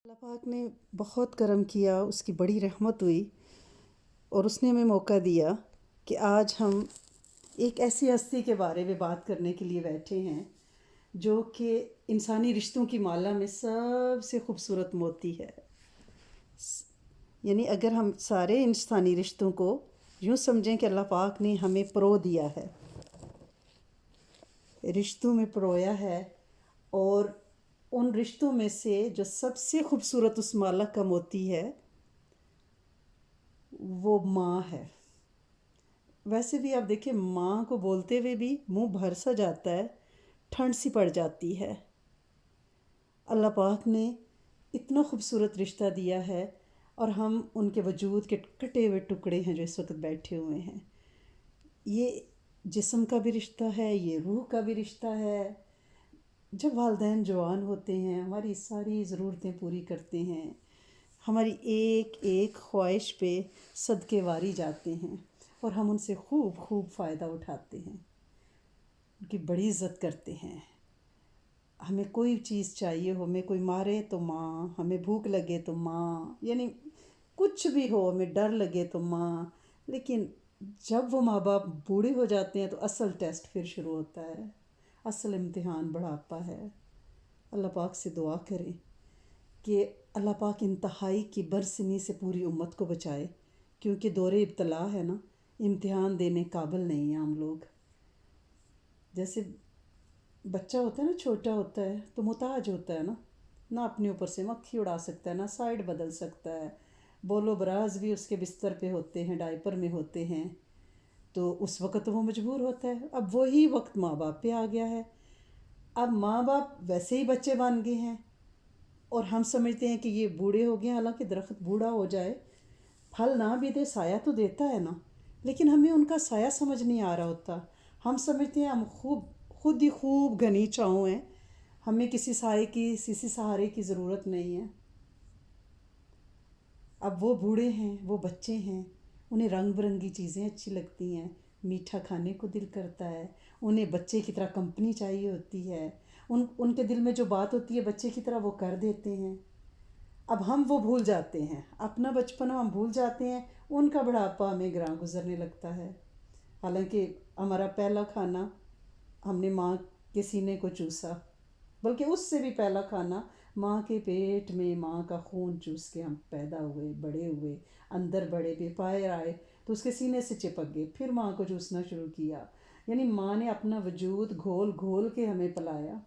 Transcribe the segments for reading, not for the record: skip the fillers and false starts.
اللہ پاک نے بہت کرم کیا، اس کی بڑی رحمت ہوئی اور اس نے ہمیں موقع دیا کہ آج ہم ایک ایسی ہستی کے بارے میں بات کرنے کے لیے بیٹھے ہیں جو کہ انسانی رشتوں کی مالا میں سب سے خوبصورت موتی ہے۔ یعنی اگر ہم سارے انسانی رشتوں کو یوں سمجھیں کہ اللہ پاک نے ہمیں پرو دیا ہے، رشتوں میں پرویا ہے، اور ان رشتوں میں سے جو سب سے خوبصورت اس مالا کا موتی ہے وہ ماں ہے۔ ویسے بھی آپ دیکھیں، ماں کو بولتے ہوئے بھی منہ بھر سا جاتا ہے، ٹھنڈ سی پڑ جاتی ہے۔ اللہ پاک نے اتنا خوبصورت رشتہ دیا ہے اور ہم ان کے وجود کے کٹے ہوئے ٹکڑے ہیں جو اس وقت بیٹھے ہوئے ہیں۔ یہ جسم کا بھی رشتہ ہے، یہ روح کا بھی رشتہ ہے۔ جب والدین جوان ہوتے ہیں، ہماری ساری ضرورتیں پوری کرتے ہیں، ہماری ایک ایک خواہش پہ صدقے واری جاتے ہیں اور ہم ان سے خوب خوب فائدہ اٹھاتے ہیں، ان کی بڑی عزت کرتے ہیں۔ ہمیں کوئی چیز چاہیے ہو، ہمیں کوئی مارے تو ماں، ہمیں بھوک لگے تو ماں، یعنی کچھ بھی ہو، ہمیں ڈر لگے تو ماں۔ لیکن جب وہ ماں باپ بوڑھے ہو جاتے ہیں تو اصل ٹیسٹ پھر شروع ہوتا ہے، اصل امتحان بڑھاپا ہے۔ اللہ پاک سے دعا کریں کہ اللہ پاک انتہائی کی برسنی سے پوری امت کو بچائے، کیونکہ دور ابتلا ہے نا، امتحان دینے قابل نہیں ہیں ہم لوگ۔ جیسے بچہ ہوتا ہے نا، چھوٹا ہوتا ہے تو محتاج ہوتا ہے نا، نہ اپنے اوپر سے مکھی اڑا سکتا ہے، نہ سائڈ بدل سکتا ہے، بول و براز بھی اس کے بستر پہ ہوتے ہیں، ڈائپر میں ہوتے ہیں، تو اس وقت وہ مجبور ہوتا ہے۔ اب وہی وقت ماں باپ پہ آ گیا ہے۔ اب ماں باپ ویسے ہی بچے بن گئے ہیں اور ہم سمجھتے ہیں کہ یہ بوڑھے ہو گئے ہیں، حالانکہ درخت بوڑھا ہو جائے پھل نہ بھی دے سایہ تو دیتا ہے نا، لیکن ہمیں ان کا سایہ سمجھ نہیں آ رہا ہوتا۔ ہم سمجھتے ہیں ہم خود ہی خوب گھنی چھاؤں ہیں، ہمیں کسی سائے کی، کسی سہارے کی ضرورت نہیں ہے۔ اب وہ بوڑھے ہیں، وہ بچے ہیں، انہیں رنگ برنگی چیزیں اچھی لگتی ہیں، میٹھا کھانے کو دل کرتا ہے، انہیں بچے کی طرح کمپنی چاہیے ہوتی ہے، ان کے دل میں جو بات ہوتی ہے بچے کی طرح وہ کر دیتے ہیں۔ اب ہم وہ بھول جاتے ہیں، اپنا بچپن ہم بھول جاتے ہیں، ان کا بڑھاپا ہمیں گراں گزرنے لگتا ہے۔ حالانکہ ہمارا پہلا کھانا ہم نے ماں کے سینے کو چوسا، بلکہ اس سے بھی پہلا کھانا ماں کے پیٹ میں ماں کا خون چوس کے ہم پیدا ہوئے، بڑے ہوئے، اندر بڑے، بے پائے آئے تو اس کے سینے سے چپک گئے، پھر ماں کو چوسنا شروع کیا۔ یعنی ماں نے اپنا وجود گھول گھول کے ہمیں پلایا۔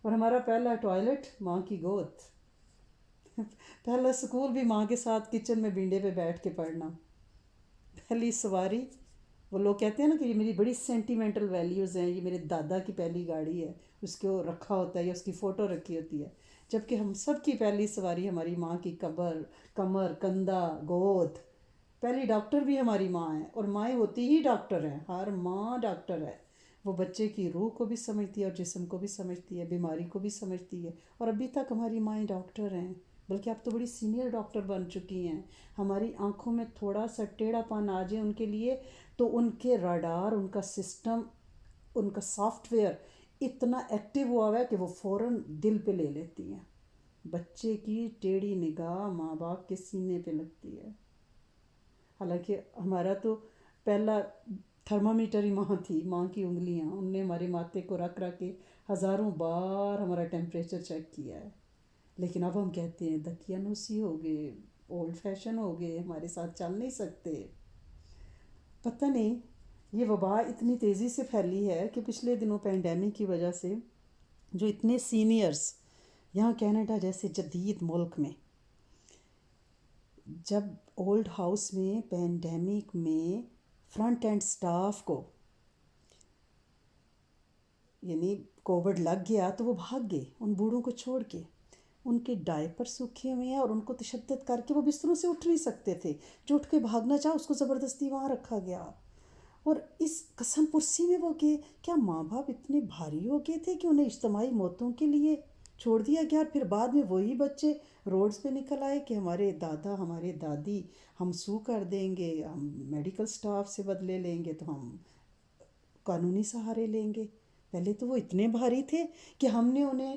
اور ہمارا پہلا ٹوائلٹ ماں کی گود، پہلا سکول بھی ماں کے ساتھ کچن میں بینڈے پہ بیٹھ کے پڑھنا، پہلی سواری، وہ لوگ کہتے ہیں نا کہ یہ میری بڑی سینٹیمنٹل ویلیوز ہیں، یہ میرے دادا کی پہلی گاڑی ہے، اس کو رکھا ہوتا ہے یا اس کی فوٹو رکھی ہوتی ہے، جبکہ ہم سب کی پہلی سواری ہماری ماں کی کمر، کندھا، گود۔ پہلی ڈاکٹر بھی ہماری ماں ہے، اور مائیں ہوتی ہی ڈاکٹر ہیں، ہر ماں ڈاکٹر ہے۔ وہ بچے کی روح کو بھی سمجھتی ہے اور جسم کو بھی سمجھتی ہے، بیماری کو بھی سمجھتی ہے، اور ابھی تک ہماری مائیں ڈاکٹر ہیں، بلکہ اب تو بڑی سینئر ڈاکٹر بن چکی ہیں۔ ہماری آنکھوں میں تھوڑا سا ٹیڑھا پن آ جائے ان کے لیے تو ان کے راڈار، ان کا سسٹم، ان کا سافٹ ویئر اتنا ایکٹیو ہوا ہوا ہے کہ وہ فوراً دل پہ لے لیتی ہیں۔ بچے کی ٹیڑھی نگاہ ماں باپ کے سینے پہ لگتی ہے۔ حالانکہ ہمارا تو پہلا تھرمامیٹر ہی ماں تھی، ماں کی انگلیاں، ان نے ہمارے ماتھے کو رکھ رکھ کے ہزاروں بار ہمارا ٹیمپریچر چیک کیا ہے۔ لیکن اب ہم کہتے ہیں دقیانوسی ہو گئے، اولڈ فیشن ہو گئے، ہمارے ساتھ چل نہیں سکتے۔ پتہ نہیں یہ وبا اتنی تیزی سے پھیلی ہے کہ پچھلے دنوں پینڈیمک کی وجہ سے جو اتنے سینئرز یہاں کینیڈا جیسے جدید ملک میں، جب اولڈ ہاؤس میں پینڈیمک میں فرنٹ اینڈ سٹاف کو یعنی کووڈ لگ گیا تو وہ بھاگ گئے ان بوڑھوں کو چھوڑ کے، ان کے ڈائپر سوکھے ہوئے ہیں اور ان کو تشدد کر کے وہ بستروں سے اٹھ نہیں سکتے تھے، جو اٹھ کے بھاگنا چاہا اس کو زبردستی وہاں رکھا گیا۔ اور اس قسم پرسی میں وہ کہ کیا ماں باپ اتنے بھاری ہو گئے تھے کہ انہیں اجتماعی موتوں کے لیے چھوڑ دیا گیا، اور پھر بعد میں وہی بچے روڈز پہ نکل آئے کہ ہمارے دادا، ہمارے دادی ہم سو کر دیں گے، ہم میڈیکل سٹاف سے بدلے لیں گے، تو ہم قانونی سہارے لیں گے۔ پہلے تو وہ اتنے بھاری تھے کہ ہم نے انہیں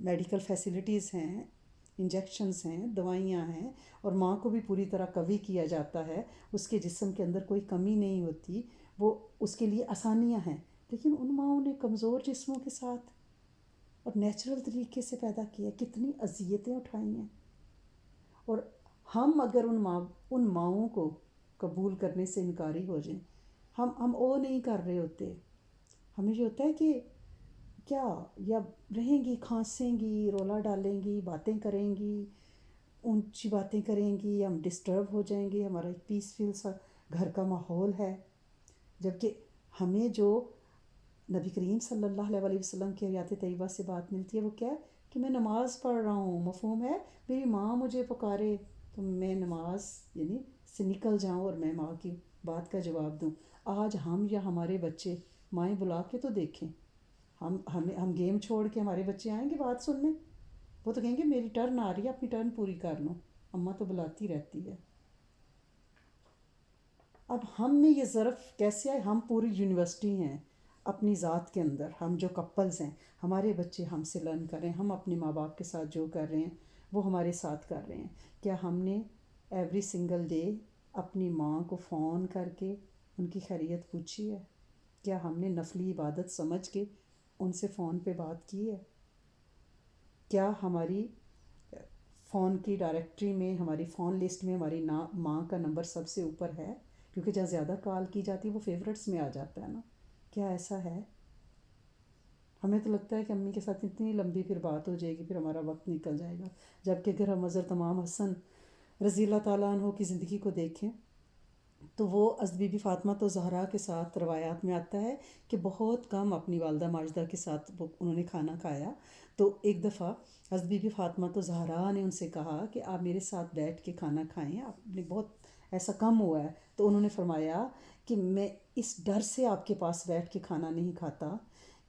میڈیکل فیسلٹیز ہیں، انجیکشنز ہیں، دوائیاں ہیں، اور ماں کو بھی پوری طرح قوی کیا جاتا ہے، اس کے جسم کے اندر کوئی کمی نہیں ہوتی، وہ اس کے لیے آسانیاں ہیں، لیکن ان ماؤں نے کمزور جسموں کے ساتھ اور نیچرل طریقے سے پیدا کیا، کتنی اذیتیں اٹھائی ہیں۔ اور ہم اگر ان ماؤں کو قبول کرنے سے انکاری ہو جائیں، ہم او نہیں کر رہے ہوتے، ہمیں یہ ہوتا ہے کہ کیا، یا رہیں گی، کھانسیں گی، رولا ڈالیں گی، باتیں کریں گی، اونچی باتیں کریں گی، ہم ڈسٹرب ہو جائیں گے، ہمارا ایک پیسفل سا گھر کا ماحول ہے۔ جبکہ ہمیں جو نبی کریم صلی اللہ علیہ وسلم کی حیات طیبہ سے بات ملتی ہے وہ کیا ہے کہ میں نماز پڑھ رہا ہوں، مفہوم ہے میری ماں مجھے پکارے تو میں نماز یعنی سے نکل جاؤں اور میں ماں کی بات کا جواب دوں۔ آج ہم یا ہمارے بچے، مائیں بلا کے تو دیکھیں، ہم گیم چھوڑ کے ہمارے بچے آئیں گے بات سننے؟ وہ تو کہیں گے میری ٹرن آ رہی ہے، اپنی ٹرن پوری کر لو، اماں تو بلاتی رہتی ہے۔ اب ہم میں یہ ظرف کیسے آئے؟ ہم پوری یونیورسٹی ہیں اپنی ذات کے اندر، ہم جو کپلز ہیں، ہمارے بچے ہم سے لرن کر رہے ہیں، ہم اپنے ماں باپ کے ساتھ جو کر رہے ہیں وہ ہمارے ساتھ کر رہے ہیں۔ کیا ہم نے ایوری سنگل ڈے اپنی ماں کو فون کر کے ان کی خیریت پوچھی ہے؟ کیا ہم نے نفلی عبادت سمجھ کے ان سے فون پہ بات کی ہے؟ کیا ہماری فون کی ڈائریکٹری میں، ہماری فون لسٹ میں ہماری ماں کا نمبر سب سے اوپر ہے؟ کیونکہ جہاں زیادہ کال کی جاتی ہے وہ فیورٹس میں آ جاتا ہے نا۔ کیا ایسا ہے؟ ہمیں تو لگتا ہے کہ امی کے ساتھ اتنی لمبی پھر بات ہو جائے گی، پھر ہمارا وقت نکل جائے گا۔ جبکہ اگر ہم حضرت امام حسن رضی اللہ تعالیٰ عنہ کی زندگی کو دیکھیں تو وہ حضرت بی بی فاطمہ زہرا کے ساتھ روایات میں آتا ہے کہ بہت کم اپنی والدہ ماجدہ کے ساتھ انہوں نے کھانا کھایا۔ تو ایک دفعہ حضرت بی بی فاطمہ زہرا نے ان سے کہا کہ آپ میرے ساتھ بیٹھ کے کھانا کھائیں، آپ نے بہت ایسا کم ہوا ہے۔ تو انہوں نے فرمایا کہ میں اس ڈر سے آپ کے پاس بیٹھ کے کھانا نہیں کھاتا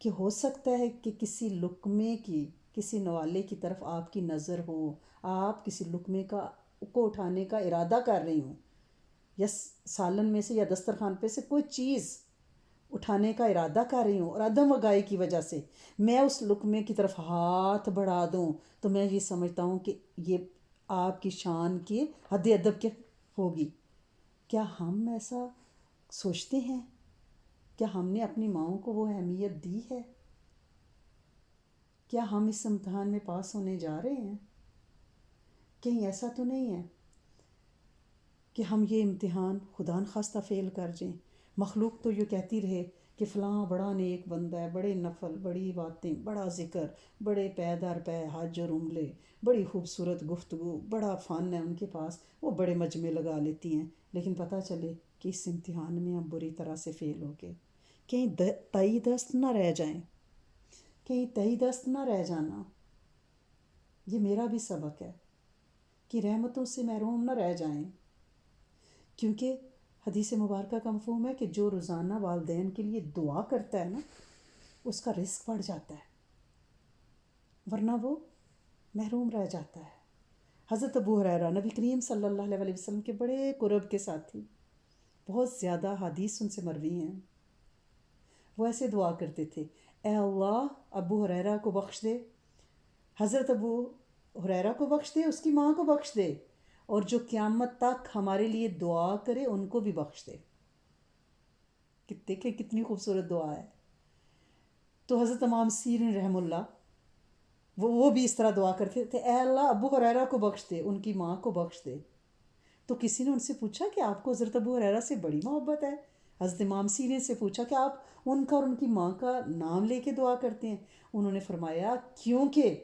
کہ ہو سکتا ہے کہ کسی لقمے کی، کسی نوالے کی طرف آپ کی نظر ہو، آپ کسی لقمے کو اٹھانے کا ارادہ کر رہی ہوں، یا سالن میں سے یا دسترخوان پہ سے کوئی چیز اٹھانے کا ارادہ کر رہی ہوں، اور عدم آگاہی کی وجہ سے میں اس لقمے کی طرف ہاتھ بڑھا دوں تو میں یہ سمجھتا ہوں کہ یہ آپ کی شان کی حد ادب کے ہوگی۔ کیا ہم ایسا سوچتے ہیں؟ کیا ہم نے اپنی ماؤں کو وہ اہمیت دی ہے؟ کیا ہم اس امتحان میں پاس ہونے جا رہے ہیں؟ کہیں ایسا تو نہیں ہے کہ ہم یہ امتحان خدا نخواستہ فیل کر جائیں؟ مخلوق تو یہ کہتی رہے کہ فلاں بڑا نیک بندہ ہے، بڑے نفل، بڑی باتیں، بڑا ذکر، بڑے پے در پے حج اور عمرے، بڑی خوبصورت گفتگو، بڑا فن ہے ان کے پاس، وہ بڑے مجمع لگا لیتی ہیں، لیکن پتہ چلے کہ اس امتحان میں ہم بری طرح سے فیل ہو گئے، کہیں تئی دست نہ رہ جائیں، کہیں تئی دست نہ رہ جانا۔ یہ میرا بھی سبق ہے کہ رحمتوں سے محروم نہ رہ جائیں، کیونکہ حدیث مبارکہ کا مفہوم ہے کہ جو روزانہ والدین کے لیے دعا کرتا ہے نا، اس کا رزق بڑھ جاتا ہے، ورنہ وہ محروم رہ جاتا ہے۔ حضرت ابو ہریرہ نبی کریم صلی اللہ علیہ وسلم کے بڑے قرب کے ساتھی، بہت زیادہ حدیث ان سے مروی ہیں، وہ ایسے دعا کرتے تھے، اے اللہ ابو ہریرہ کو بخش دے، حضرت ابو ہریرہ کو بخش دے، اس کی ماں کو بخش دے، اور جو قیامت تک ہمارے لیے دعا کرے ان کو بھی بخش دے۔ دیکھیں کتنی خوبصورت دعا ہے۔ تو حضرت امام سیرین رحم اللہ وہ بھی اس طرح دعا کرتے تھے، اے اللہ ابو ہریرہ کو بخش دے، ان کی ماں کو بخش دے۔ تو کسی نے ان سے پوچھا کہ آپ کو حضرت ابو ہریرہ سے بڑی محبت ہے؟ حضرت امام سیرین سے پوچھا کہ آپ ان کا اور ان کی ماں کا نام لے کے دعا کرتے ہیں؟ انہوں نے فرمایا کیونکہ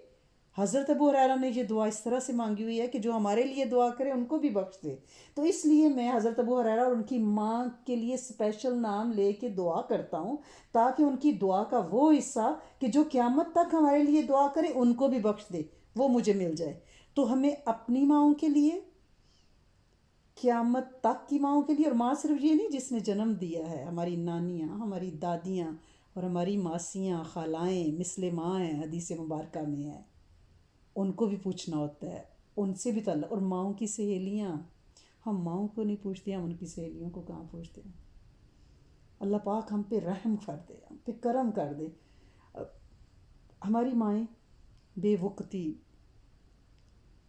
حضرت ابو ہریرہ نے یہ دعا اس طرح سے مانگی ہوئی ہے کہ جو ہمارے لیے دعا کرے ان کو بھی بخش دے، تو اس لیے میں حضرت ابو ہریرہ اور ان کی ماں کے لیے اسپیشل نام لے کے دعا کرتا ہوں، تاکہ ان کی دعا کا وہ حصہ کہ جو قیامت تک ہمارے لیے دعا کرے ان کو بھی بخش دے، وہ مجھے مل جائے۔ تو ہمیں اپنی ماؤں کے لیے، قیامت تک کی ماؤں کے لیے، اور ماں صرف یہ نہیں جس نے جنم دیا ہے، ہماری نانیاں، ہماری دادیاں اور ہماری ماسیاں، خالائیں مثل ماں ہیں، حدیث مبارکہ میں ہے، ان کو بھی پوچھنا ہوتا ہے، ان سے بھی تعلق۔ اور ماؤں کی سہیلیاں، ہم ماؤں کو نہیں پوچھتے، ہم ان کی سہیلیوں کو کہاں پوچھتے ہیں؟ اللہ پاک ہم پہ رحم کر دے، ہم پہ کرم کر دے۔ ہماری مائیں بے وقتی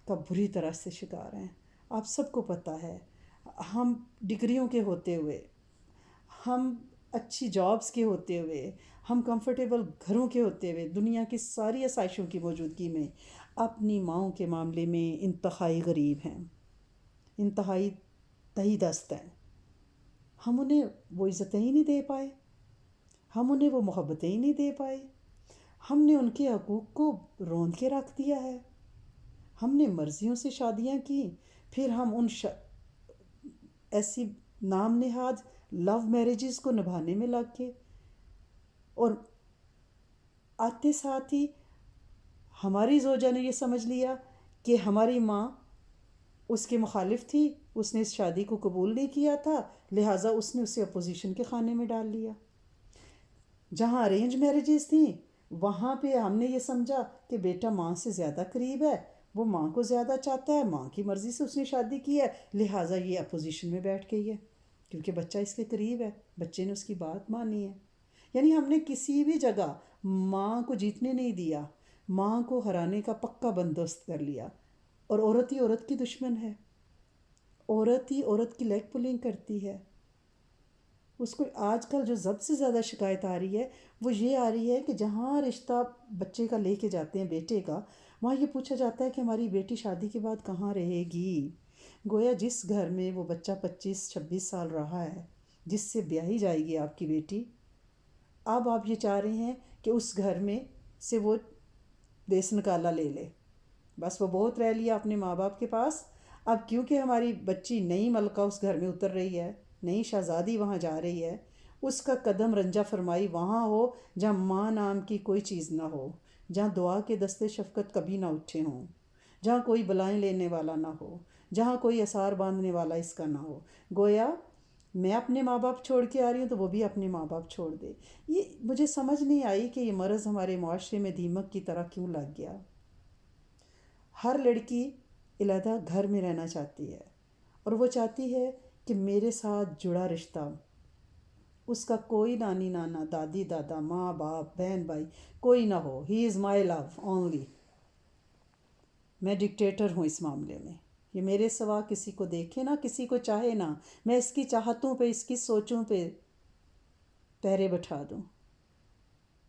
کا بری طرح سے شکار ہیں. آپ سب کو پتہ ہے، ہم ڈگریوں کے ہوتے ہوئے، ہم اچھی جابس کے ہوتے ہوئے، ہم کمفرٹیبل گھروں کے ہوتے ہوئے، دنیا کی ساری آسائشوں کی موجودگی میں اپنی ماؤں کے معاملے میں انتہائی غریب ہیں، انتہائی تہی دست ہیں. ہم انہیں وہ عزتیں ہی نہیں دے پائے، ہم انہیں وہ محبتیں ہی نہیں دے پائے. ہم نے ان کے حقوق کو روند کے رکھ دیا ہے. ہم نے مرضیوں سے شادیاں کی، پھر ہم ان ایسی نام نہاد لو میرجز کو نبھانے میں لگ گئے، اور آتے ساتھ ہی ہماری زوجہ نے یہ سمجھ لیا کہ ہماری ماں اس کے مخالف تھی، اس نے اس شادی کو قبول نہیں کیا تھا، لہٰذا اس نے اسے اپوزیشن کے خانے میں ڈال لیا. جہاں ارینج میرجز تھیں وہاں پہ ہم نے یہ سمجھا کہ بیٹا ماں سے زیادہ قریب ہے، وہ ماں کو زیادہ چاہتا ہے، ماں کی مرضی سے اس نے شادی کی ہے، لہٰذا یہ اپوزیشن میں بیٹھ گئی ہے کیونکہ بچہ اس کے قریب ہے، بچے نے اس کی بات مانی ہے. یعنی ہم نے کسی بھی جگہ ماں کو جیتنے نہیں دیا، ماں کو ہرانے کا پکا بندوبست کر لیا. اور عورت ہی عورت کی دشمن ہے، عورت ہی عورت کی لیگ پولنگ کرتی ہے. اس کو آج کل جو سب سے زیادہ شکایت آ رہی ہے وہ یہ آ رہی ہے کہ جہاں رشتہ بچے کا لے کے جاتے ہیں، بیٹے کا، وہاں یہ پوچھا جاتا ہے کہ ہماری بیٹی شادی کے بعد کہاں رہے گی. گویا جس گھر میں وہ بچہ 25-26 سال رہا ہے، جس سے بیاہی جائے گی آپ کی بیٹی، اب آپ یہ چاہ رہے ہیں کہ اس گھر میں سے وہ دیس نکالا لے لے. بس وہ بہت رہ لیا اپنے ماں باپ کے پاس، اب کیونکہ ہماری بچی نئی ملکہ اس گھر میں اتر رہی ہے، نئی شہزادی وہاں جا رہی ہے، اس کا قدم رنجہ فرمائی وہاں ہو جہاں ماں نام کی کوئی چیز نہ ہو، جہاں دعا کے دستے شفقت کبھی نہ اٹھے ہوں، جہاں کوئی بلائیں لینے والا نہ ہو، جہاں کوئی اثار باندھنے والا اس کا نہ ہو. گویا میں اپنے ماں باپ چھوڑ کے آ رہی ہوں تو وہ بھی اپنے ماں باپ چھوڑ دے. یہ مجھے سمجھ نہیں آئی کہ یہ مرض ہمارے معاشرے میں دیمک کی طرح کیوں لگ گیا. ہر لڑکی علیحدہ گھر میں رہنا چاہتی ہے، اور وہ چاہتی ہے کہ میرے ساتھ جڑا رشتہ، اس کا کوئی نانی نانا، دادی دادا، ماں باپ، بہن بھائی کوئی نہ ہو. ہی از مائی لو اونلی. میں ڈکٹیٹر ہوں اس معاملے میں، یہ میرے سوا کسی کو دیکھے نہ، کسی کو چاہے نہ، میں اس کی چاہتوں پہ، اس کی سوچوں پہ پہرے بٹھا دوں.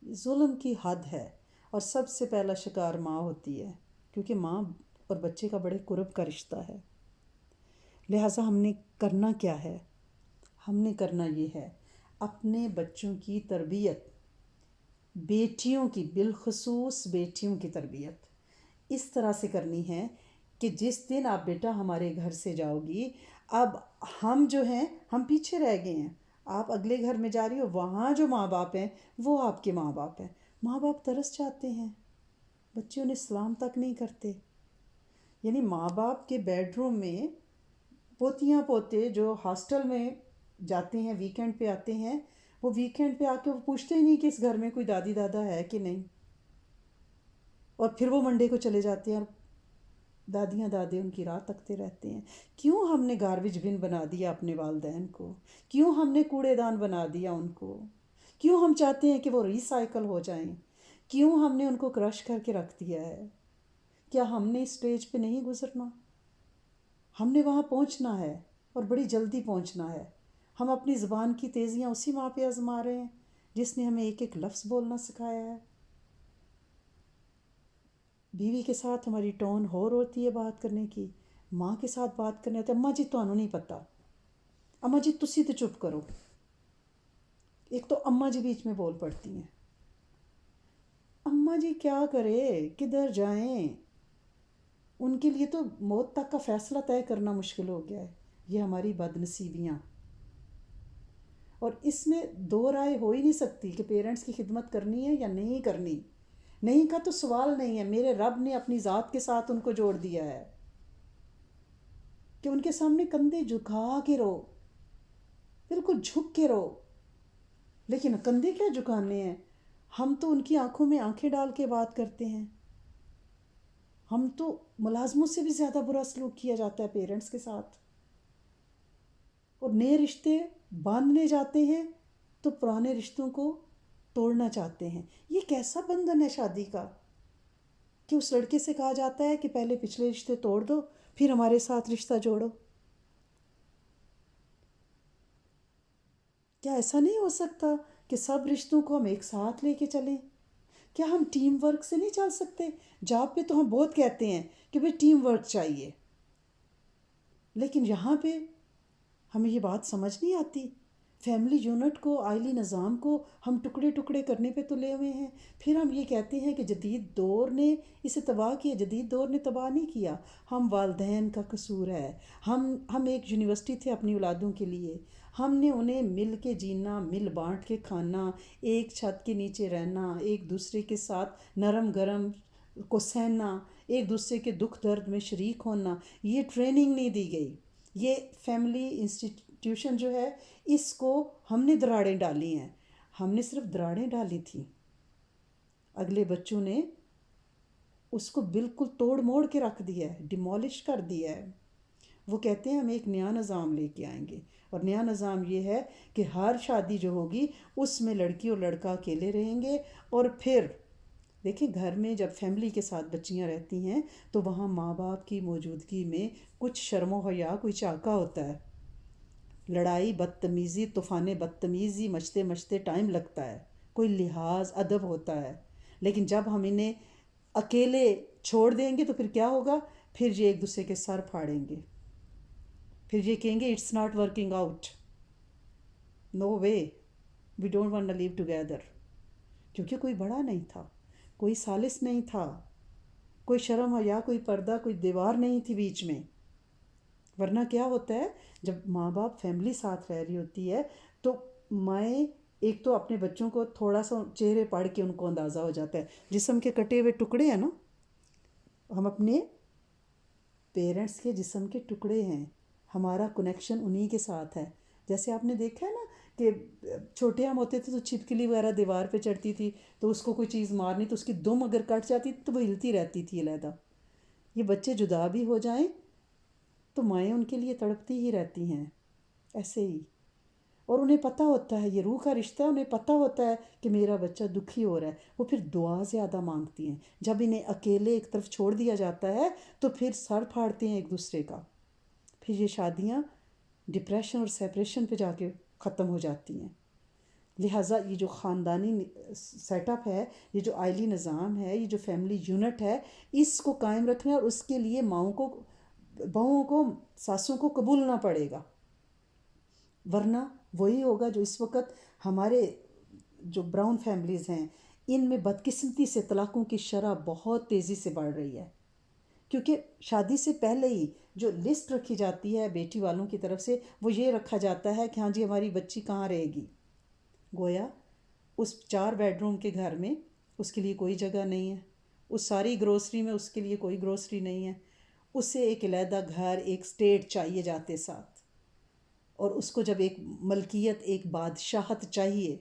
ظلم کی حد ہے، اور سب سے پہلا شکار ماں ہوتی ہے، کیونکہ ماں اور بچے کا بڑے قرب کا رشتہ ہے. لہٰذا ہم نے کرنا کیا ہے؟ ہم نے کرنا یہ ہے، اپنے بچوں کی تربیت، بیٹیوں کی، بالخصوص بیٹیوں کی تربیت اس طرح سے کرنی ہے کہ جس دن آپ بیٹا ہمارے گھر سے جاؤ گی، اب ہم جو ہیں ہم پیچھے رہ گئے ہیں، آپ اگلے گھر میں جا رہی ہو، وہاں جو ماں باپ ہیں وہ آپ کے ماں باپ ہیں. ماں باپ ترس جاتے ہیں، بچے انہیں سلام تک نہیں کرتے. یعنی ماں باپ کے بیڈ روم میں پوتیاں پوتے جو ہاسٹل میں جاتے ہیں، ویکینڈ پہ آتے ہیں، وہ ویکینڈ پہ آ کے وہ پوچھتے ہی نہیں کہ اس گھر میں کوئی دادی دادا ہے کہ نہیں، اور پھر وہ منڈے کو چلے جاتے ہیں اور دادیاں دادے ان کی راہ تکتے رہتے ہیں. کیوں ہم نے گاربیج بن بنا دیا اپنے والدین کو؟ کیوں ہم نے کوڑے دان بنا دیا ان کو؟ کیوں ہم چاہتے ہیں کہ وہ ری سائیکل ہو جائیں؟ کیوں ہم نے ان کو کرش کر کے رکھ دیا ہے؟ کیا ہم نے اس سٹیج پہ نہیں گزرنا؟ ہم نے وہاں پہنچنا ہے، اور بڑی جلدی پہنچنا ہے. ہم اپنی زبان کی تیزیاں اسی ماں پہ آزما رہے ہیں جس نے ہمیں ایک ایک لفظ بولنا سکھایا ہے. بیوی کے ساتھ ہماری ٹون ہور ہوتی ہے بات کرنے کی، ماں کے ساتھ بات کرنے ہوتے اماں جی تمہیں نہیں پتہ، اماں جی تسی تو چپ کرو. ایک تو اماں جی بیچ میں بول پڑتی ہیں. اماں جی کیا کرے، کدھر جائیں؟ ان کے لیے تو موت تک کا فیصلہ طے کرنا مشکل ہو گیا ہے. یہ ہماری بد نصیبیاں، اور اس میں دو رائے ہو ہی نہیں سکتی کہ پیرنٹس کی خدمت کرنی ہے یا نہیں کرنی. نہیں کا تو سوال نہیں ہے. میرے رب نے اپنی ذات کے ساتھ ان کو جوڑ دیا ہے کہ ان کے سامنے کندھے جھکا کے رہو، بالکل جھک کے رہو. لیکن کندھے کیا جھکانے ہیں، ہم تو ان کی آنکھوں میں آنکھیں ڈال کے بات کرتے ہیں. ہم تو ملازموں سے بھی زیادہ برا سلوک کیا جاتا ہے پیرنٹس کے ساتھ. اور نئے رشتے باندھنے جاتے ہیں تو پرانے رشتوں کو توڑنا چاہتے ہیں. یہ کیسا بندھن ہے شادی کا؟ کہ اس لڑکے سے کہا جاتا ہے کہ پہلے پچھلے رشتے توڑ دو پھر ہمارے ساتھ رشتہ جوڑو؟ کیا ایسا نہیں ہو سکتا کہ سب رشتوں کو ہم ایک ساتھ لے کے چلیں؟ کیا ہم ٹیم ورک سے نہیں چل سکتے؟ جاب پہ تو ہم بہت کہتے ہیں کہ بھئی ٹیم ورک چاہیے، لیکن یہاں پہ ہمیں یہ بات سمجھ نہیں آتی۔ فیملی یونٹ کو، آئلی نظام کو ہم ٹکڑے ٹکڑے کرنے پہ تلے ہوئے ہیں۔ پھر ہم یہ کہتے ہیں کہ جدید دور نے اسے تباہ کیا۔ جدید دور نے تباہ نہیں کیا، ہم والدین کا قصور ہے۔ ہم ایک یونیورسٹی تھے اپنی اولادوں کے لیے، ہم نے انہیں مل کے جینا، مل بانٹ کے کھانا، ایک چھت کے نیچے رہنا، ایک دوسرے کے ساتھ نرم گرم کو سہنا، ایک دوسرے کے دکھ درد میں شریک ہونا، یہ ٹریننگ نہیں دی گئی۔ یہ فیملی انسٹیٹیوشن جو ہے اس کو ہم نے دراڑیں ڈالی ہیں، ہم نے صرف دراڑیں ڈالی تھیں، اگلے بچوں نے اس کو بالکل توڑ موڑ کے رکھ دیا ہے، ڈیمولش کر دیا ہے۔ وہ کہتے ہیں ہم ایک نیا نظام لے کے آئیں گے، اور نیا نظام یہ ہے کہ ہر شادی جو ہوگی اس میں لڑکی اور لڑکا اکیلے رہیں گے، اور پھر دیکھیں گھر میں جب فیملی کے ساتھ بچیاں رہتی ہیں تو وہاں ماں باپ کی موجودگی میں کچھ شرم و حیا، کوئی چاکہ ہوتا ہے، لڑائی بدتمیزی، طوفان بدتمیزی مچتے مچتے ٹائم لگتا ہے، کوئی لحاظ ادب ہوتا ہے۔ لیکن جب ہم انہیں اکیلے چھوڑ دیں گے تو پھر کیا ہوگا؟ پھر یہ ایک دوسرے کے سر پھاڑیں گے، پھر یہ کہیں گے it's not working out, no way, we don't want to live together. کیونکہ کوئی بڑا نہیں تھا، کوئی سالس نہیں تھا، کوئی شرم حیا، کوئی پردہ، کوئی دیوار نہیں تھی بیچ میں۔ ورنہ کیا ہوتا ہے جب ماں باپ فیملی ساتھ رہ رہی ہوتی ہے تو مائیں ایک تو اپنے بچوں کو تھوڑا سا چہرے پڑھ کے ان کو اندازہ ہو جاتا ہے، جسم کے کٹے ہوئے ٹکڑے ہیں نا، ہم اپنے پیرنٹس کے جسم کے ٹکڑے ہیں، ہمارا کنیکشن انہی کے ساتھ ہے۔ جیسے آپ نے دیکھا ہے نا کہ چھوٹے ہم ہوتے تھے تو چھپکلی وغیرہ دیوار پہ چڑھتی تھی تو اس کو کوئی چیز مارنی تو اس کی دم اگر کٹ جاتی تو وہ ہلتی رہتی تھی علیحدہ۔ یہ بچے جدا بھی ہو جائیں تو مائیں ان کے لیے تڑپتی ہی رہتی ہیں ایسے ہی، اور انہیں پتہ ہوتا ہے یہ روح کا رشتہ ہے، انہیں پتہ ہوتا ہے کہ میرا بچہ دکھی ہو رہا ہے، وہ پھر دعا زیادہ مانگتی ہیں۔ جب انہیں اکیلے ایک طرف چھوڑ دیا جاتا ہے تو پھر سر پھاڑتے ہیں ایک دوسرے کا، پھر یہ شادیاں ڈپریشن اور سیپریشن پہ جا کے ختم ہو جاتی ہیں۔ لہٰذا یہ جو خاندانی سیٹ اپ ہے، یہ جو آئلی نظام ہے، یہ جو فیملی یونٹ ہے، اس کو قائم رکھنا اور اس کے لیے ماؤں کو، بہوؤں کو، ساسوں کو قبولنا پڑے گا، ورنہ وہی ہوگا جو اس وقت ہمارے جو براؤن فیملیز ہیں ان میں بدقسمتی سے طلاقوں کی شرح بہت تیزی سے بڑھ رہی ہے، کیونکہ شادی سے پہلے ہی جو لسٹ رکھی جاتی ہے بیٹی والوں کی طرف سے وہ یہ رکھا جاتا ہے کہ ہاں جی ہماری بچی کہاں رہے گی، گویا اس 4 بیڈروم کے گھر میں اس کے لیے کوئی جگہ نہیں ہے، اس ساری گروسری میں اس کے لیے کوئی گروسری نہیں ہے، اسے ایک علیحدہ گھر، ایک سٹیٹ چاہیے جاتے ساتھ، اور اس کو جب ایک ملکیت، ایک بادشاہت چاہیے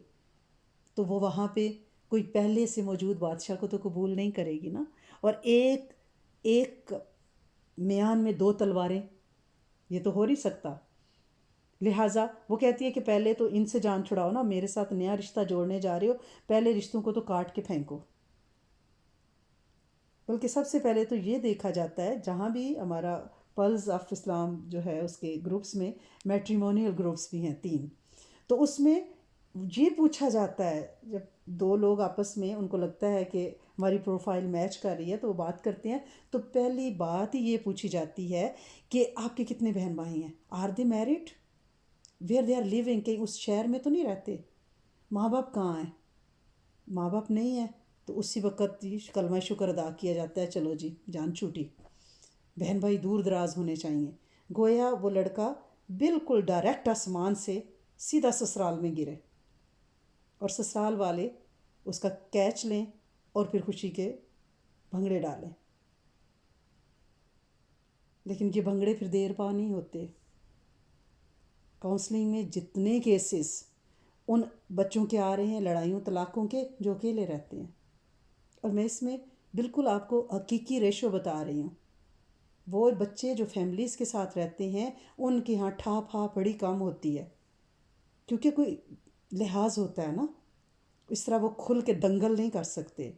تو وہ وہاں پہ کوئی پہلے سے موجود بادشاہ کو تو قبول نہیں کرے گی نا، اور ایک ایک میان میں 2 تلواریں، یہ تو ہو نہیں سکتا۔ لہٰذا وہ کہتی ہے کہ پہلے تو ان سے جان چھڑاؤ نا، میرے ساتھ نیا رشتہ جوڑنے جا رہے ہو، پہلے رشتوں کو تو کاٹ کے پھینکو۔ بلکہ سب سے پہلے تو یہ دیکھا جاتا ہے، جہاں بھی ہمارا پلز آف اسلام جو ہے اس کے گروپس میں میٹریمونیل گروپس بھی ہیں 3، تو اس میں یہ پوچھا جاتا ہے جب 2 لوگ آپس میں ان کو لگتا ہے کہ ہماری پروفائل میچ کر رہی ہے تو وہ بات کرتے ہیں، تو پہلی بات ہی یہ پوچھی جاتی ہے کہ آپ کے کتنے بہن بھائی ہیں، are they married, where they are living, کہیں اس شہر میں تو نہیں رہتے، ماں باپ کہاں ہیں، ماں باپ نہیں ہیں تو اسی وقت کلمہ شکر ادا کیا جاتا ہے، چلو جی جان چھوٹی، بہن بھائی دور دراز ہونے چاہیے، گویا وہ لڑکا بالکل ڈائریکٹ آسمان سے سیدھا سسرال میں گرے اور سسرال والے اس کا کیچ لیں اور پھر خوشی کے بھنگڑے ڈالیں۔ لیکن یہ بھنگڑے پھر دیر پا نہیں ہوتے، کاؤنسلنگ میں جتنے کیسز ان بچوں کے آ رہے ہیں لڑائیوں طلاقوں کے، جو اکیلے رہتے ہیں، اور میں اس میں بالکل آپ کو حقیقی ریشو بتا رہی ہوں، وہ بچے جو فیملیز کے ساتھ رہتے ہیں ان کے ہاں ٹھا پھا بڑی کم ہوتی ہے، کیونکہ کوئی لحاظ ہوتا ہے نا، اس طرح وہ کھل کے دنگل نہیں کر سکتے۔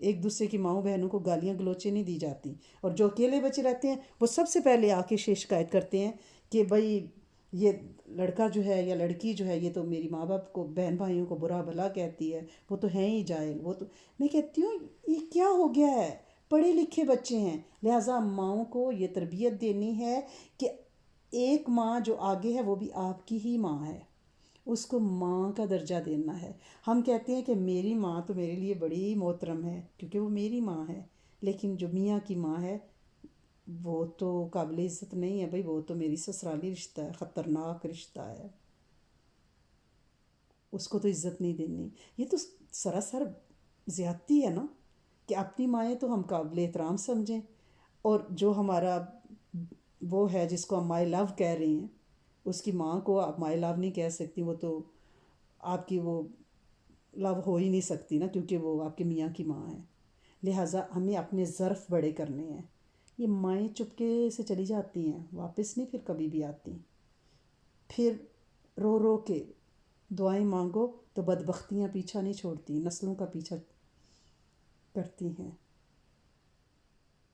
ایک دوسرے کی ماؤں بہنوں کو گالیاں گلوچیں نہیں دی جاتی، اور جو اکیلے بچے رہتے ہیں وہ سب سے پہلے آ کے شکایت کرتے ہیں کہ بھائی یہ لڑکا جو ہے یا لڑکی جو ہے یہ تو میری ماں باپ کو، بہن بھائیوں کو برا بھلا کہتی ہے، وہ تو ہیں ہی جاہل، وہ تو، میں کہتی ہوں یہ کیا ہو گیا ہے؟ پڑھے لکھے بچے ہیں، لہٰذا ماؤں کو یہ تربیت دینی ہے کہ ایک ماں جو آگے ہے وہ بھی آپ کی ہی ماں ہے، اس کو ماں کا درجہ دینا ہے۔ ہم کہتے ہیں کہ میری ماں تو میرے لیے بڑی محترم ہے کیونکہ وہ میری ماں ہے، لیکن جو میاں کی ماں ہے وہ تو قابل عزت نہیں ہے بھائی، وہ تو میری سسرالی رشتہ ہے، خطرناک رشتہ ہے، اس کو تو عزت نہیں دینی۔ یہ تو سراسر زیادتی ہے نا، کہ اپنی مائیں تو ہم قابل احترام سمجھیں، اور جو ہمارا وہ ہے جس کو ہم مائی لو کہہ رہی ہیں، اس کی ماں کو آپ مائی لو نہیں کہہ سکتی، وہ تو آپ کی وہ لو ہو ہی نہیں سکتی نا، کیونکہ وہ آپ کے میاں کی ماں ہے۔ لہٰذا ہمیں اپنے ظرف بڑے کرنے ہیں۔ یہ مائیں چپکے سے چلی جاتی ہیں، واپس نہیں پھر کبھی بھی آتی، پھر رو رو کے دعائیں مانگو تو بدبختیاں پیچھا نہیں چھوڑتی، نسلوں کا پیچھا کرتی ہیں،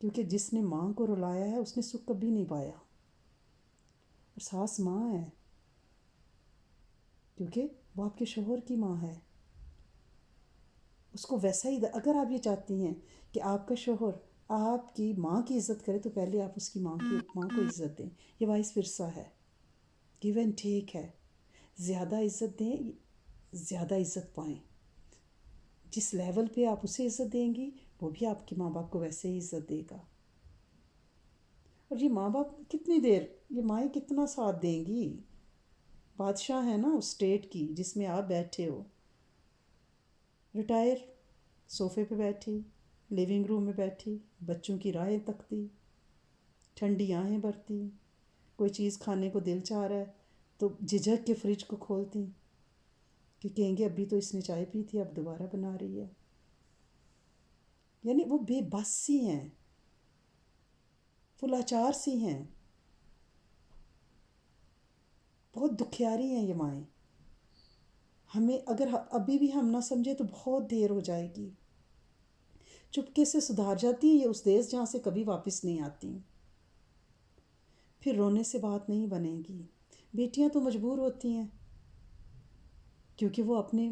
کیونکہ جس نے ماں کو رلایا ہے اس نے سکھ کبھی نہیں پایا، اور ساس ماں ہے کیونکہ وہ آپ کے شوہر کی ماں ہے، اس کو ویسا ہی اگر آپ یہ چاہتی ہیں کہ آپ کا شوہر آپ کی ماں کی عزت کرے تو پہلے آپ اس کی ماں کو عزت دیں۔ یہ وائس ورثہ ہے، گیو اینڈ ٹیک ہے، زیادہ عزت دیں زیادہ عزت پائیں، جس لیول پہ آپ اسے عزت دیں گی وہ بھی آپ کے ماں باپ کو ویسے ہی عزت دے گا۔ اور یہ ماں باپ کتنی دیر، یہ مائیں کتنا ساتھ دیں گی؟ بادشاہ ہے نا اس اسٹیٹ کی جس میں آپ بیٹھے ہو، ریٹائر، صوفے پہ بیٹھی، لیونگ روم میں بیٹھی، بچوں کی راہیں تکتی، ٹھنڈی آہیں بھرتی، کوئی چیز کھانے کو دل چاہ رہا ہے تو جھجک کے فریج کو کھولتی کہ کہیں گے ابھی تو اس نے چائے پی تھی اب دوبارہ بنا رہی ہے۔ یعنی وہ بے بس سی ہیں، وہ لاچار سی ہیں، بہت دکھیاری ہیں یہ مائیں۔ ہمیں اگر ابھی بھی ہم نہ سمجھے تو بہت دیر ہو جائے گی، چپکے سے سدھار جاتی ہیں یہ اس دیس جہاں سے کبھی واپس نہیں آتی، پھر رونے سے بات نہیں بنے گی۔ بیٹیاں تو مجبور ہوتی ہیں کیونکہ وہ اپنے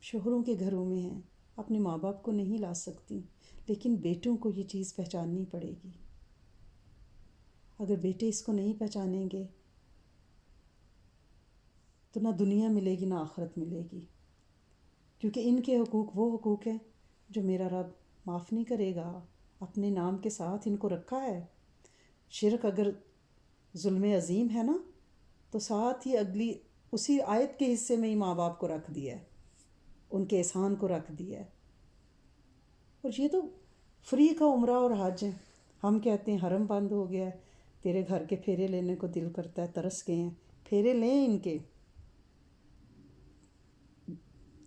شوہروں کے گھروں میں ہیں، اپنے ماں باپ کو نہیں لا سکتی، لیکن بیٹوں کو یہ چیز پہچاننی پڑے گی۔ اگر بیٹے اس کو نہیں پہچانیں گے تو نہ دنیا ملے گی نہ آخرت ملے گی، کیونکہ ان کے حقوق وہ حقوق ہیں جو میرا رب معاف نہیں کرے گا۔ اپنے نام کے ساتھ ان کو رکھا ہے، شرک اگر ظلم عظیم ہے نا تو ساتھ ہی اگلی اسی آیت کے حصے میں ہی ماں باپ کو رکھ دیا ہے، ان کے احسان کو رکھ دیا ہے۔ اور یہ تو فری کا عمرہ اور حج ہے، ہم کہتے ہیں حرم بند ہو گیا ہے، تیرے گھر کے پھیرے لینے کو دل کرتا ہے، ترس گئے ہیں، پھیرے لیں ان کے،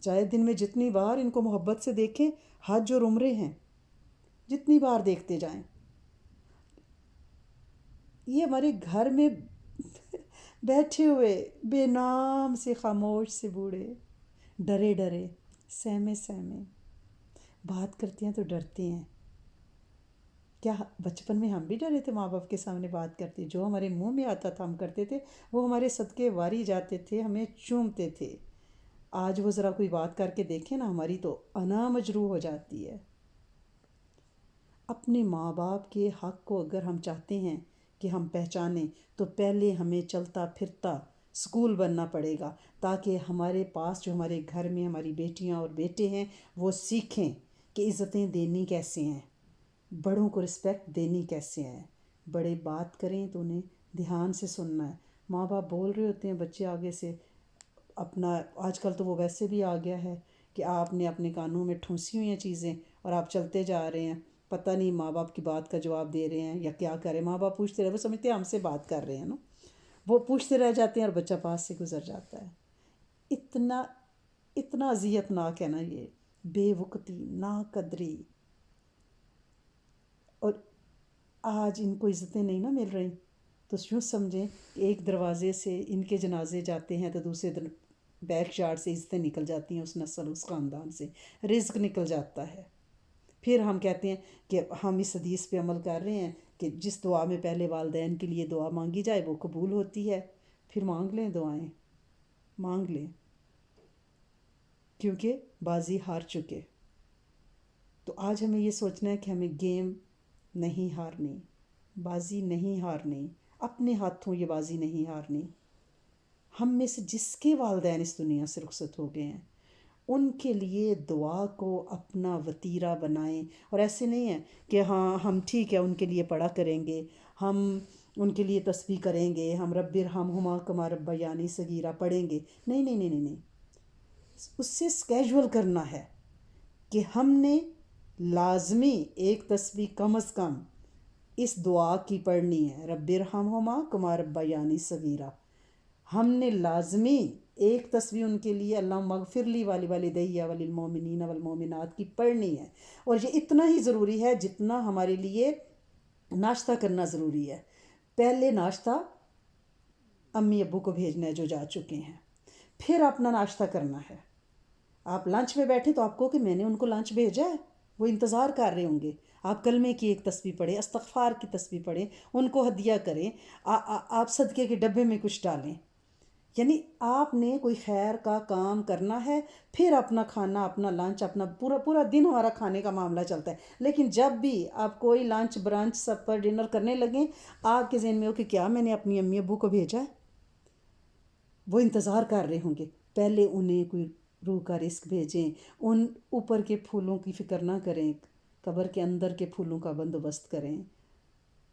چاہے دن میں جتنی بار ان کو محبت سے دیکھیں، حج اور عمرے ہیں، جتنی بار دیکھتے جائیں۔ یہ ہمارے گھر میں بیٹھے ہوئے بے نام سے خاموش سے بوڑھے، ڈرے ڈرے، سہمے سہمے بات کرتے ہیں تو ڈرتے ہیں۔ کیا بچپن میں ہم بھی ڈرے تھے ماں باپ کے سامنے بات کرتے؟ جو ہمارے منہ میں آتا تھا ہم کرتے تھے، وہ ہمارے صدقے واری جاتے تھے، ہمیں چومتے تھے۔ آج وہ ذرا کوئی بات کر کے دیکھیں نا، ہماری تو انا مجروح ہو جاتی ہے۔ اپنے ماں باپ کے حق کو اگر ہم چاہتے ہیں کہ ہم پہچانیں تو پہلے ہمیں چلتا پھرتا اسکول بننا پڑے گا، تاکہ ہمارے پاس جو ہمارے گھر میں ہماری بیٹیاں اور بیٹے ہیں وہ سیکھیں کہ عزتیں دینی کیسے ہیں، بڑوں کو رسپیکٹ دینی کیسے ہیں۔ بڑے بات کریں تو انہیں دھیان سے سننا ہے۔ ماں باپ بول رہے ہوتے ہیں، بچے آگے سے اپنا، آج کل تو وہ ویسے بھی آ گیا ہے کہ آپ نے اپنے کانوں میں ٹھونسی ہوئی ہیں چیزیں اور آپ چلتے جا رہے ہیں، پتہ نہیں ماں باپ کی بات کا جواب دے رہے ہیں یا کیا کر رہے ہیں۔ ماں باپ پوچھتے رہے، وہ سمجھتے ہیں ہم سے بات کر رہے ہیں نا، وہ پوچھتے رہ جاتے ہیں اور بچہ پاس سے گزر جاتا ہے۔ اتنا اتنا اذیت ناک ہے نا یہ بے وقتی، نا قدری، اور آج ان کو عزتیں نہیں نا مل رہی تو یوں سمجھیں کہ ایک دروازے سے ان کے جنازے جاتے ہیں تو دوسرے بیک یارڈ سے عزتیں نکل جاتی ہیں، اس نسل اس خاندان سے رزق نکل جاتا ہے۔ پھر ہم کہتے ہیں کہ ہم اس حدیث پہ عمل کر رہے ہیں کہ جس دعا میں پہلے والدین کے لیے دعا مانگی جائے وہ قبول ہوتی ہے. پھر مانگ لیں دعائیں، مانگ لیں، کیونکہ بازی ہار چکے. تو آج ہمیں یہ سوچنا ہے کہ ہمیں گیم نہیں ہارنی، بازی نہیں ہارنی، اپنے ہاتھوں یہ بازی نہیں ہارنی. ہم میں سے جس کے والدین اس دنیا سے رخصت ہو گئے ہیں ان کے لیے دعا کو اپنا وتیرہ بنائیں. اور ایسے نہیں ہے کہ ہاں ہم ٹھیک ہے ان کے لیے پڑھا کریں گے، ہم ان کے لیے تسبیح کریں گے، ہم رب ارحمہما کما ربیانی صغیرہ پڑھیں گے. نہیں نہیں نہیں نہیں نہیں، اس سے اسکیجول کرنا ہے کہ ہم نے لازمی ایک تسبیح کم از کم اس دعا کی پڑھنی ہے، رب ارحمہما کما ربیانی صغیرہ. ہم نے لازمی ایک تسبیح ان کے لیے اللہم اغفر لی ولوالدی وللمؤمنین والمؤمنات کی پڑھنی ہے. اور یہ اتنا ہی ضروری ہے جتنا ہمارے لیے ناشتہ کرنا ضروری ہے. پہلے ناشتہ امی ابو کو بھیجنا ہے جو جا چکے ہیں، پھر اپنا ناشتہ کرنا ہے. آپ لنچ میں بیٹھے تو آپ کو کہ میں نے ان کو لنچ بھیجا ہے، وہ انتظار کر رہے ہوں گے. آپ کلمے کی ایک تسبیح پڑھیں، استغفار کی تسبیح پڑھیں، ان کو ہدیہ کریں، آپ صدقے کے ڈبے میں کچھ ڈالیں. یعنی آپ نے کوئی خیر کا کام کرنا ہے، پھر اپنا کھانا، اپنا لنچ، اپنا پورا پورا دن ہمارا کھانے کا معاملہ چلتا ہے. لیکن جب بھی آپ کوئی لنچ برنچ سپر ڈنر کرنے لگیں آپ کے ذہن میں ہو کہ کیا میں نے اپنی امی ابو کو بھیجا ہے، وہ انتظار کر رہے ہوں گے. پہلے انہیں کوئی روح کا رزق بھیجیں. ان اوپر کے پھولوں کی فکر نہ کریں، قبر کے اندر کے پھولوں کا بندوبست کریں.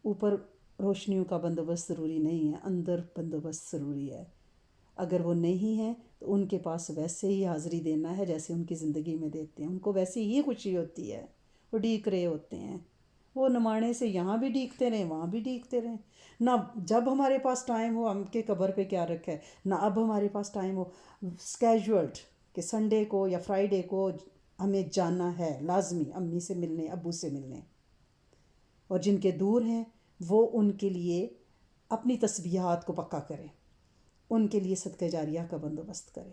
اوپر روشنیوں کا بندوبست ضروری نہیں ہے، اندر بندوبست ضروری ہے. اگر وہ نہیں ہے تو ان کے پاس ویسے ہی حاضری دینا ہے جیسے ان کی زندگی میں دیتے ہیں. ان کو ویسے ہی خوشی ہوتی ہے، وہ ڈیک رہے ہوتے ہیں. وہ نمانے سے یہاں بھی ڈیکتے رہیں، وہاں بھی ڈیکتے رہیں. نہ جب ہمارے پاس ٹائم ہو ہم کے قبر پہ کیا رکھا ہے، نہ اب ہمارے پاس ٹائم ہو اسکیجولڈ کہ سنڈے کو یا فرائیڈے کو ہمیں جانا ہے لازمی امی سے ملنے، ابو سے ملنے. اور جن کے دور ہیں وہ ان کے لیے اپنی تسبیحات کو پکا کریں، ان کے لیے صدقہ جاریہ کا بندوبست کریں.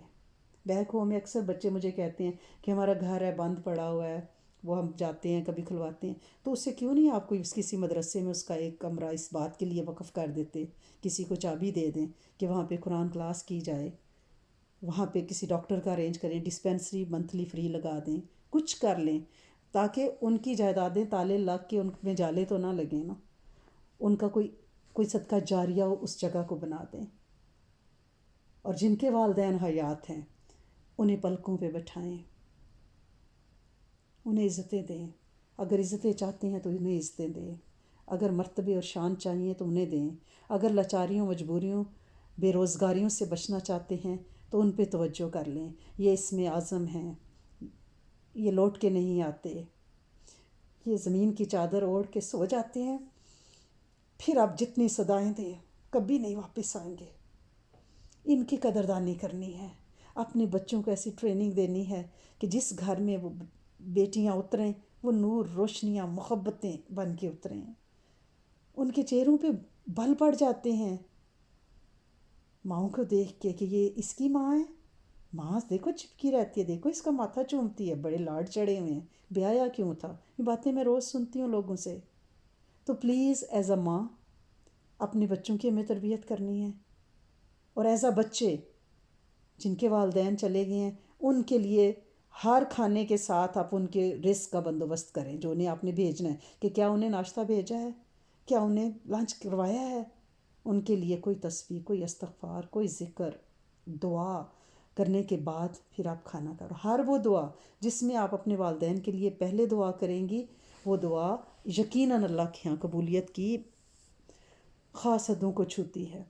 بیک ہوم میں اکثر بچے مجھے کہتے ہیں کہ ہمارا گھر ہے بند پڑا ہوا ہے، وہ ہم جاتے ہیں کبھی کھلواتے ہیں. تو اس سے کیوں نہیں آپ کوئی کسی مدرسے میں اس کا ایک کمرہ اس بات کے لیے وقف کر دیتے، کسی کو چابی دے دیں کہ وہاں پہ قرآن کلاس کی جائے، وہاں پہ کسی ڈاکٹر کا ارینج کریں، ڈسپینسری منتھلی فری لگا دیں، کچھ کر لیں تاکہ ان کی جائیدادیں تالے لگ کے ان میں جالے تو نہ لگیں نا. ان کا کوئی صدقہ جاریہ ہو اس جگہ کو بنا دیں. اور جن کے والدین حیات ہیں انہیں پلکوں پہ بٹھائیں، انہیں عزتیں دیں. اگر عزتیں چاہتے ہیں تو انہیں عزتیں دیں، اگر مرتبے اور شان چاہیے تو انہیں دیں. اگر لاچاریوں، مجبوریوں، بے روزگاریوں سے بچنا چاہتے ہیں تو ان پہ توجہ کر لیں. یہ اس میں عزم ہیں، یہ لوٹ کے نہیں آتے، یہ زمین کی چادر اوڑھ کے سو جاتے ہیں، پھر آپ جتنی صدائیں دیں کبھی نہیں واپس آئیں گے. ان کی قدردانی کرنی ہے. اپنے بچوں کو ایسی ٹریننگ دینی ہے کہ جس گھر میں وہ بیٹیاں اتریں وہ نور، روشنیاں، محبتیں بن کے اتریں. ان کے چہروں پہ بل پڑ جاتے ہیں ماؤں کو دیکھ کے کہ یہ اس کی ماں ہے. ماں دیکھو چپکی رہتی ہے، دیکھو اس کا ماتھا چومتی ہے، بڑے لاڈ چڑھے ہوئے ہیں، بیایا کیوں تھا. یہ باتیں میں روز سنتی ہوں لوگوں سے. تو پلیز ایز اے ماں اپنے بچوں کی ہمیں تربیت کرنی ہے. اور ایز اے بچے جن کے والدین چلے گئے ہیں ان کے لیے ہر کھانے کے ساتھ آپ ان کے رزق کا بندوبست کریں جو انہیں آپ نے بھیجنا ہے، کہ کیا انہیں ناشتہ بھیجا ہے، کیا انہیں لنچ کروایا ہے. ان کے لیے کوئی تسبیح، کوئی استغفار، کوئی ذکر، دعا کرنے کے بعد پھر آپ کھانا کرو. ہر وہ دعا جس میں آپ اپنے والدین کے لیے پہلے دعا کریں گی وہ دعا یقیناً اللہ کے یہاں قبولیت کی خاص حدوں کو چھوتی ہے.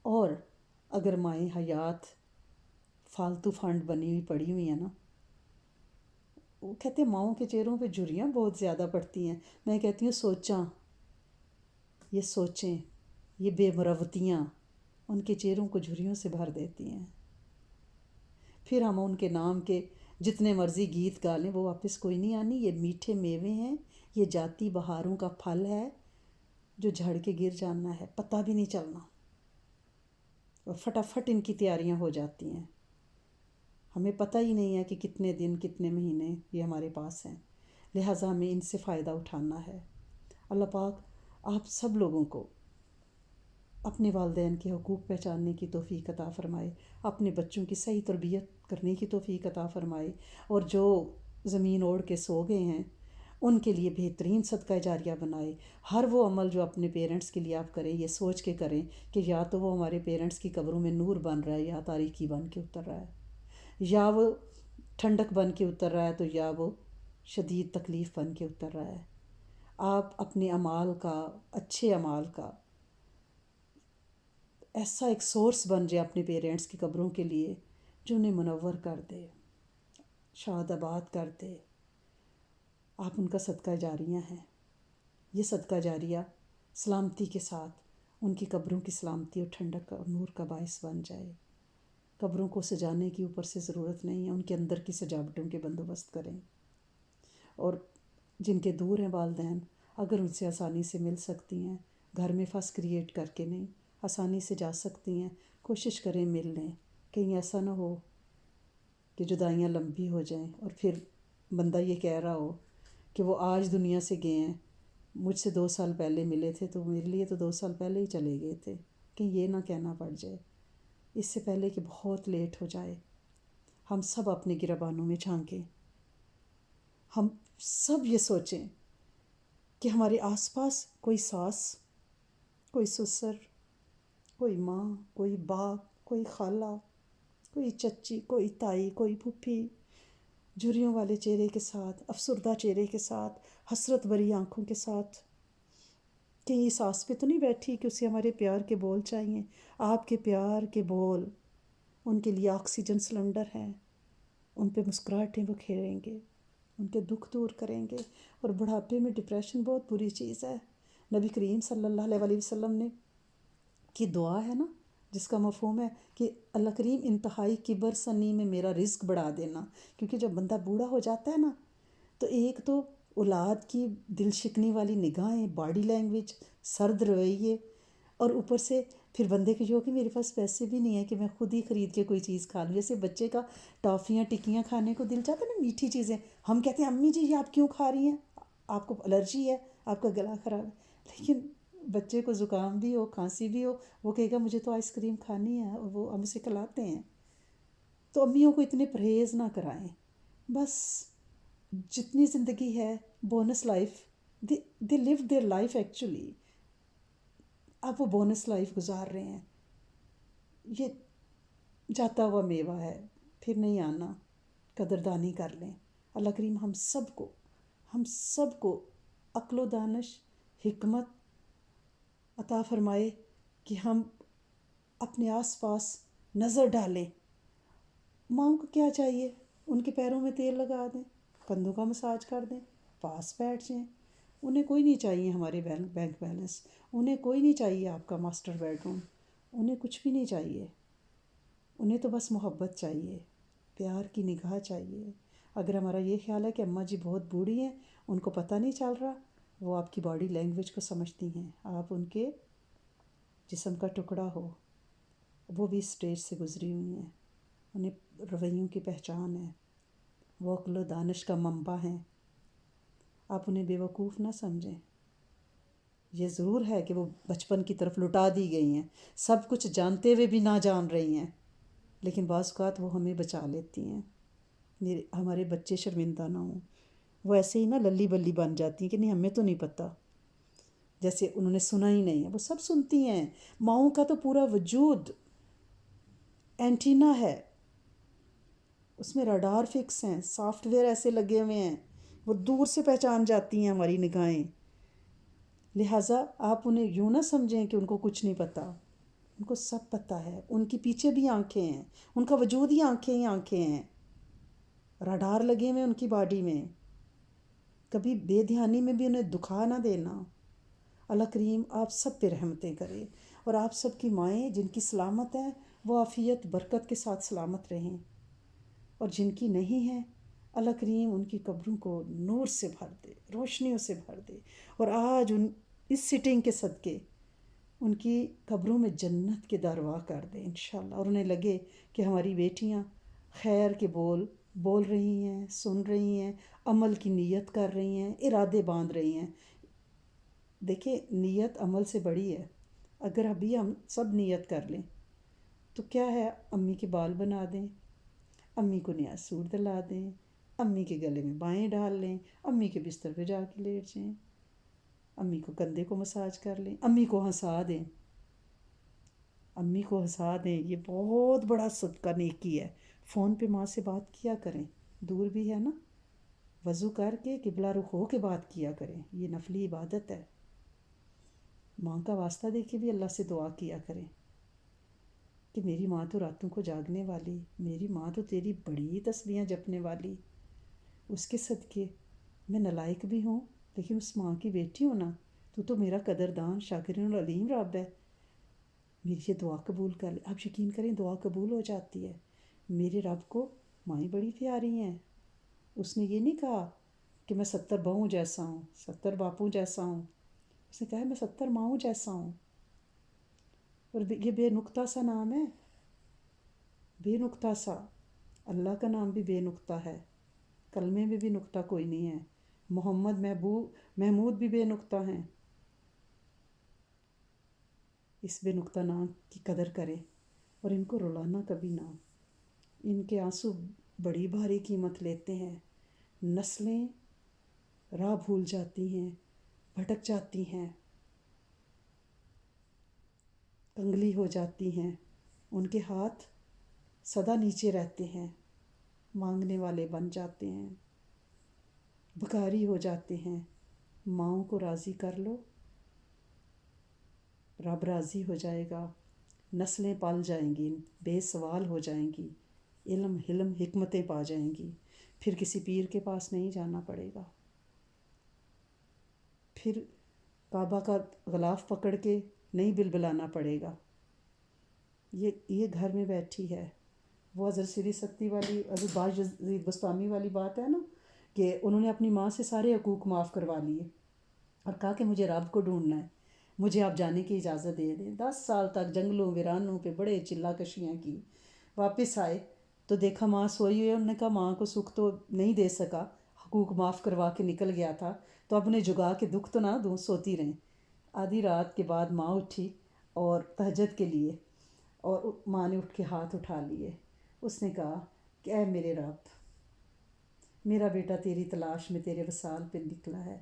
اور اگر مائیں حیات فالتو فنڈ بنی ہوئی پڑی ہوئی ہیں نا، وہ کہتے ہیں ماؤں کے چہروں پہ جھریاں بہت زیادہ پڑتی ہیں. میں کہتی ہوں یہ سوچیں، یہ بے مروتیاں ان کے چہروں کو جھریوں سے بھر دیتی ہیں. پھر ہم ان کے نام کے جتنے مرضی گیت گا لیں وہ واپس کوئی نہیں آنی. یہ میٹھے میوے ہیں، یہ جاتی بہاروں کا پھل ہے جو جھڑ کے گر جانا ہے، پتہ بھی نہیں چلنا، اور فٹافٹ ان کی تیاریاں ہو جاتی ہیں. ہمیں پتہ ہی نہیں ہے کہ کتنے دن، کتنے مہینے یہ ہمارے پاس ہیں. لہٰذا ہمیں ان سے فائدہ اٹھانا ہے۔ اللہ پاک آپ سب لوگوں کو اپنے والدین کے حقوق پہچاننے کی توفیق عطا فرمائے، اپنے بچوں کی صحیح تربیت کرنے کی توفیق عطا فرمائے، اور جو زمین اوڑھ کے سو گئے ہیں ان کے لیے بہترین صدقہ جاریہ بنائے۔ ہر وہ عمل جو اپنے پیرنٹس کے لیے آپ کریں یہ سوچ کے کریں کہ یا تو وہ ہمارے پیرنٹس کی قبروں میں نور بن رہا ہے یا تاریکی بن کے اتر رہا ہے، یا وہ ٹھنڈک بن کے اتر رہا ہے تو یا وہ شدید تکلیف بن کے اتر رہا ہے۔ آپ اپنے اعمال کا، اچھے اعمال کا ایسا ایک سورس بن جائے اپنے پیرنٹس کی قبروں کے لیے جو انہیں منور کر دے، شاد آباد کر دے۔ آپ ان کا صدقہ جاریہ ہیں۔ یہ صدقہ جاریہ سلامتی کے ساتھ ان کی قبروں کی سلامتی اور ٹھنڈک اور نور کا باعث بن جائے۔ قبروں کو سجانے کی اوپر سے ضرورت نہیں ہے، ان کے اندر کی سجاوٹوں کے بندوبست کریں، اور جن کے دور ہیں والدین اگر ان سے آسانی سے مل سکتی ہیں، گھر میں فس کریٹ کر کے نہیں، آسانی سے جا سکتی ہیں، کوشش کریں مل لیں۔ کہیں ایسا نہ ہو کہ جدائیاں لمبی ہو جائیں اور پھر بندہ یہ کہہ رہا ہو کہ وہ آج دنیا سے گئے ہیں، مجھ سے 2 سال پہلے ملے تھے تو میرے لیے تو 2 سال پہلے ہی چلے گئے تھے، کہیں یہ نہ کہنا پڑ جائے اس سے پہلے کہ بہت لیٹ ہو جائے۔ ہم سب اپنے گریبانوں میں جھانکیں، ہم سب یہ سوچیں کہ ہمارے آس پاس کوئی ساس، کوئی سسر، کوئی ماں، کوئی باپ، کوئی خالہ، کوئی چچی، کوئی تائی، کوئی پھوپھی، جھریوں والے چہرے کے ساتھ، افسردہ چہرے کے ساتھ، حسرت بھری آنکھوں کے ساتھ، کہیں اس آس پہ تو نہیں بیٹھی کہ اسے ہمارے پیار کے بول چاہیے۔ آپ کے پیار کے بول ان کے لیے آکسیجن سلنڈر ہیں، ان پہ مسکراہٹیں بکھیریں گے، ان کے دکھ دور کریں گے۔ اور بڑھاپے میں ڈپریشن بہت بری چیز ہے۔ نبی کریم صلی اللہ علیہ وسلم نے کی دعا ہے نا جس کا مفہوم ہے کہ اللہ کریم انتہائی کبر سنی میں میرا رزق بڑھا دینا، کیونکہ جب بندہ بوڑھا ہو جاتا ہے نا تو ایک تو اولاد کی دل شکنی والی نگاہیں، باڈی لینگویج، سرد رویے، اور اوپر سے پھر بندے کے جو کہ میرے پاس پیسے بھی نہیں ہیں کہ میں خود ہی خرید کے کوئی چیز کھا لوں۔ جیسے بچے کا ٹافیاں ٹکیاں کھانے کو دل چاہتا ہے نا، میٹھی چیزیں، ہم کہتے ہیں امی جی یہ آپ کیوں کھا رہی ہیں، آپ کو الرجی ہے، آپ کا گلا خراب ہے، لیکن بچے کو زکام بھی ہو، کھانسی بھی ہو، وہ کہے گا مجھے تو آئس کریم کھانی ہے، اور وہ ہم اسے کھلاتے ہیں۔ تو امیوں کو اتنے پرہیز نہ کرائیں، بس جتنی زندگی ہے bonus life, they live their life actually, اب وہ بونس لائف گزار رہے ہیں۔ یہ جاتا ہوا میوہ ہے، پھر نہیں آنا، قدردانی کر لیں۔ اللہ کریم ہم سب کو عقل و دانش، حکمت عطا فرمائے کہ ہم اپنے آس پاس نظر ڈالیں۔ ماؤں کو کیا چاہیے؟ ان کے پیروں میں تیل لگا دیں، کندھوں کا مساج کر دیں، پاس بیٹھ جائیں۔ انہیں کوئی نہیں چاہیے ہمارے بینک بیلنس، انہیں کوئی نہیں چاہیے آپ کا ماسٹر بیڈ روم، انہیں کچھ بھی نہیں چاہیے، انہیں تو بس محبت چاہیے، پیار کی نگاہ چاہیے۔ اگر ہمارا یہ خیال ہے کہ اماں جی بہت بوڑھی ہیں، ان کو پتہ نہیں چل رہا، وہ آپ کی باڈی لینگویج کو سمجھتی ہیں، آپ ان کے جسم کا ٹکڑا ہو، وہ بھی اسٹیج سے گزری ہوئی ہیں، انہیں رویوں کی پہچان ہے، وہ عقل و دانش کا منبع ہیں، آپ انہیں بے وقوف نہ سمجھیں۔ یہ ضرور ہے کہ وہ بچپن کی طرف لٹا دی گئی ہیں، سب کچھ جانتے ہوئے بھی نہ جان رہی ہیں، لیکن بعض اوقات وہ ہمیں بچا لیتی ہیں، ہمارے بچے شرمندہ نہ ہوں۔ وہ ایسے ہی نا للی بلی بن جاتی ہیں کہ نہیں ہمیں تو نہیں پتہ، جیسے انہوں نے سنا ہی نہیں ہے۔ وہ سب سنتی ہیں، ماؤں کا تو پورا وجود اینٹینا ہے، اس میں راڈار فکس ہیں، سافٹ ویئر ایسے لگے ہوئے ہیں، وہ دور سے پہچان جاتی ہیں ہماری نگاہیں۔ لہٰذا آپ انہیں یوں نہ سمجھیں کہ ان کو کچھ نہیں پتہ، ان کو سب پتہ ہے، ان کی پیچھے بھی آنکھیں ہیں، ان کا وجود ہی آنکھیں ہی آنکھیں ہیں، راڈار لگے ہوئے ان کی باڈی میں، کبھی بے دھیانی میں بھی انہیں دکھا نہ دینا۔ اللہ کریم آپ سب پہ رحمتیں کرے، اور آپ سب کی مائیں جن کی سلامت ہیں وہ عافیت برکت کے ساتھ سلامت رہیں، اور جن کی نہیں ہیں اللہ کریم ان کی قبروں کو نور سے بھر دے، روشنیوں سے بھر دے، اور آج اس سٹنگ کے صدقے ان کی قبروں میں جنت کے دروا کر دے انشاءاللہ، اور انہیں لگے کہ ہماری بیٹیاں خیر کے بول بول رہی ہیں، سن رہی ہیں، عمل کی نیت کر رہی ہیں، ارادے باندھ رہی ہیں۔ دیکھیں نیت عمل سے بڑی ہے۔ اگر ابھی ہم سب نیت کر لیں تو کیا ہے، امی کے بال بنا دیں، امی کو نیا سوٹ دلا دیں، امی کے گلے میں بائیں ڈال لیں، امی کے بستر پہ جا کے لیٹ جائیں، امی کو کندھے کو مساج کر لیں، امی کو ہنسا دیں، امی کو ہنسا دیں۔ یہ بہت بڑا صدقہ نیکی ہے۔ فون پہ ماں سے بات کیا کریں، دور بھی ہے نا، وضو کر کے قبلہ رخ ہو کے بات کیا کریں، یہ نفلی عبادت ہے۔ ماں کا واسطہ دے کے بھی اللہ سے دعا کیا کریں کہ میری ماں تو راتوں کو جاگنے والی، میری ماں تو تیری بڑی تسبیحاں جپنے والی، اس کے صدقے میں نالائق بھی ہوں لیکن اس ماں کی بیٹی ہوں نا، تو میرا قدردان شاکرین العلیم رب ہے، میری یہ دعا قبول کر لے۔ آپ یقین کریں دعا قبول ہو جاتی ہے۔ میرے رب کو مائیں بڑی پیاری ہیں۔ اس نے یہ نہیں کہا کہ میں 70 بہوؤں جیسا ہوں، 70 باپوں جیسا ہوں، اس نے کہا ہے میں 70 ماؤں جیسا ہوں۔ اور یہ بے نقطہ سا نام ہے، بے نقطہ سا۔ اللہ کا نام بھی بے نقطہ ہے، کلمے میں بھی نقطہ کوئی نہیں ہے۔ محمد محمود بھی بے نقطہ ہیں۔ اس بے نقطہ نام کی قدر کریں اور ان کو رلانا کبھی نہ۔ ان کے آنسو بڑی بھاری قیمت لیتے ہیں۔ نسلیں راہ بھول جاتی ہیں، بھٹک جاتی ہیں، کنگلی ہو جاتی ہیں، ان کے ہاتھ سدا نیچے رہتے ہیں، مانگنے والے بن جاتے ہیں، بھکاری ہو جاتے ہیں۔ ماؤں کو راضی کر لو، رب راضی ہو جائے گا، نسلیں پال جائیں گی، بے سوال ہو جائیں گی، علم حلم حکمتیں پا جائیں گی، پھر کسی پیر کے پاس نہیں جانا پڑے گا، پھر کعبہ کا غلاف پکڑ کے نہیں بلبلانا پڑے گا۔ یہ گھر میں بیٹھی ہے۔ وہ حضرت سری سکتی والی، حضرت باز یزید بستامی والی بات ہے نا کہ انہوں نے اپنی ماں سے سارے حقوق معاف کروا لیے اور کہا کہ مجھے رب کو ڈھونڈنا ہے، مجھے آپ جانے کی اجازت دے دیں۔ 10 سال تک جنگلوں ویرانوں پہ بڑے چلا کشیاں کی، واپس آئے تو دیکھا ماں سوئی ہوئی ہے۔ انہوں نے کہا ماں کو سکھ تو نہیں دے سکا، حقوق معاف کروا کے نکل گیا تھا، تو اب انہیں جگا کے دکھ تو نہ دوں، سوتی رہیں۔ آدھی رات کے بعد ماں اٹھی اور تہجد کے لیے، اور ماں نے اٹھ کے ہاتھ اٹھا لیے۔ اس نے کہا کہ اے میرے رب، میرا بیٹا تیری تلاش میں تیرے وصال پہ نکلا ہے،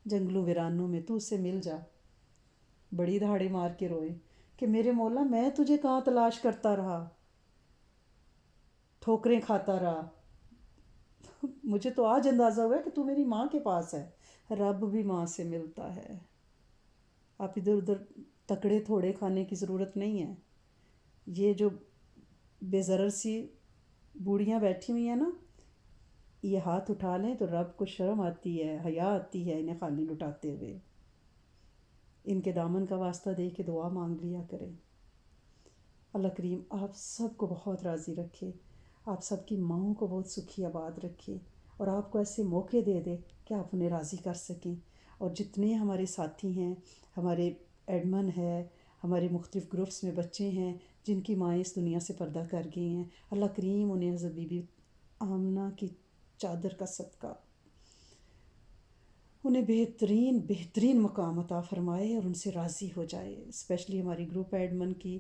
جنگلوں ویرانوں میں تو اسے مل جا۔ بڑی دہاڑے مار کے روئے کہ میرے مولا میں تجھے کہاں تلاش کرتا رہا، ٹھوکریں کھاتا رہا، مجھے تو آج اندازہ ہوا کہ تو میری ماں کے پاس ہے۔ رب بھی ماں سے ملتا ہے۔ آپ ادھر ادھر تکڑے تھوڑے کھانے کی ضرورت نہیں ہے۔ یہ جو بے ضرر سی بوڑھیاں بیٹھی ہوئی ہیں نا، یہ ہاتھ اٹھا لیں تو رب کو شرم آتی ہے، حیا آتی ہے انہیں خالی لٹاتے ہوئے۔ ان کے دامن کا واسطہ دے کے دعا مانگ لیا کریں۔ اللہ کریم آپ سب کو بہت راضی رکھے، آپ سب کی ماؤں کو بہت سکھی آباد رکھے، اور آپ کو ایسے موقع دے دے کہ آپ انہیں راضی کر سکیں۔ اور جتنے ہمارے ساتھی ہیں، ہمارے ایڈمن ہے، ہمارے مختلف گروپس میں بچے ہیں جن کی مائیں اس دنیا سے پردہ کر گئی ہیں، اللہ کریم انہیں حضرت بی بی آمنہ کی چادر کا صدقہ انہیں بہترین بہترین مقام عطا فرمائے اور ان سے راضی ہو جائے۔ اسپیشلی ہماری گروپ ایڈمن کی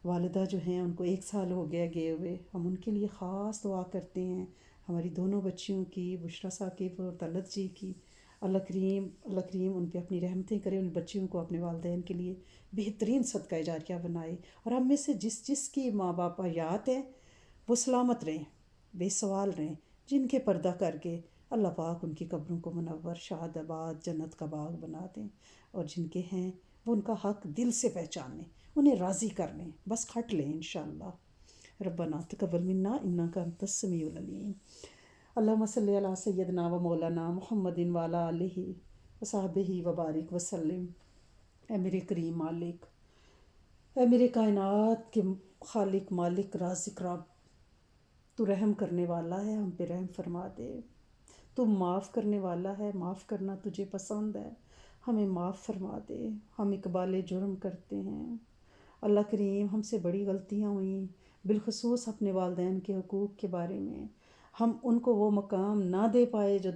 والدہ جو ہیں، ان کو 1 سال ہو گیا گئے ہوئے، ہم ان کے لیے خاص دعا کرتے ہیں۔ ہماری دونوں بچیوں کی، بشریٰ ثاقب اور طلعت جی کی، اللہ کریم ان پہ اپنی رحمتیں کرے، ان بچیوں کو اپنے والدین کے لیے بہترین صدقہ جاریہ بنائے، اور ہم میں سے جس کی ماں باپ حیات ہیں وہ سلامت رہیں، بے سوال رہیں، جن کے پردہ کر کے اللہ پاک ان کی قبروں کو منور شاد آباد جنت کا باغ بنا دیں، اور جن کے ہیں وہ ان کا حق دل سے پہچانیں، انہیں راضی کر لیں، بس کھٹ لیں انشاءاللہ۔ ربنا تقبل منا انک انت السمیع العلیم۔ اللہم صلی علی سیدنا و مولانا محمد وعلی آلہ وصحبہ وبارک وسلم۔ اے میرے کریم مالک، اے میرے کائنات کے خالق مالک رازق رب، تو رحم کرنے والا ہے، ہم پہ رحم فرما دے۔ تو معاف کرنے والا ہے، معاف کرنا تجھے پسند ہے، ہمیں معاف فرما دے۔ ہم اقبال جرم کرتے ہیں اللہ کریم، ہم سے بڑی غلطیاں ہوئیں، بالخصوص اپنے والدین کے حقوق کے بارے میں۔ ہم ان کو وہ مقام نہ دے پائے جو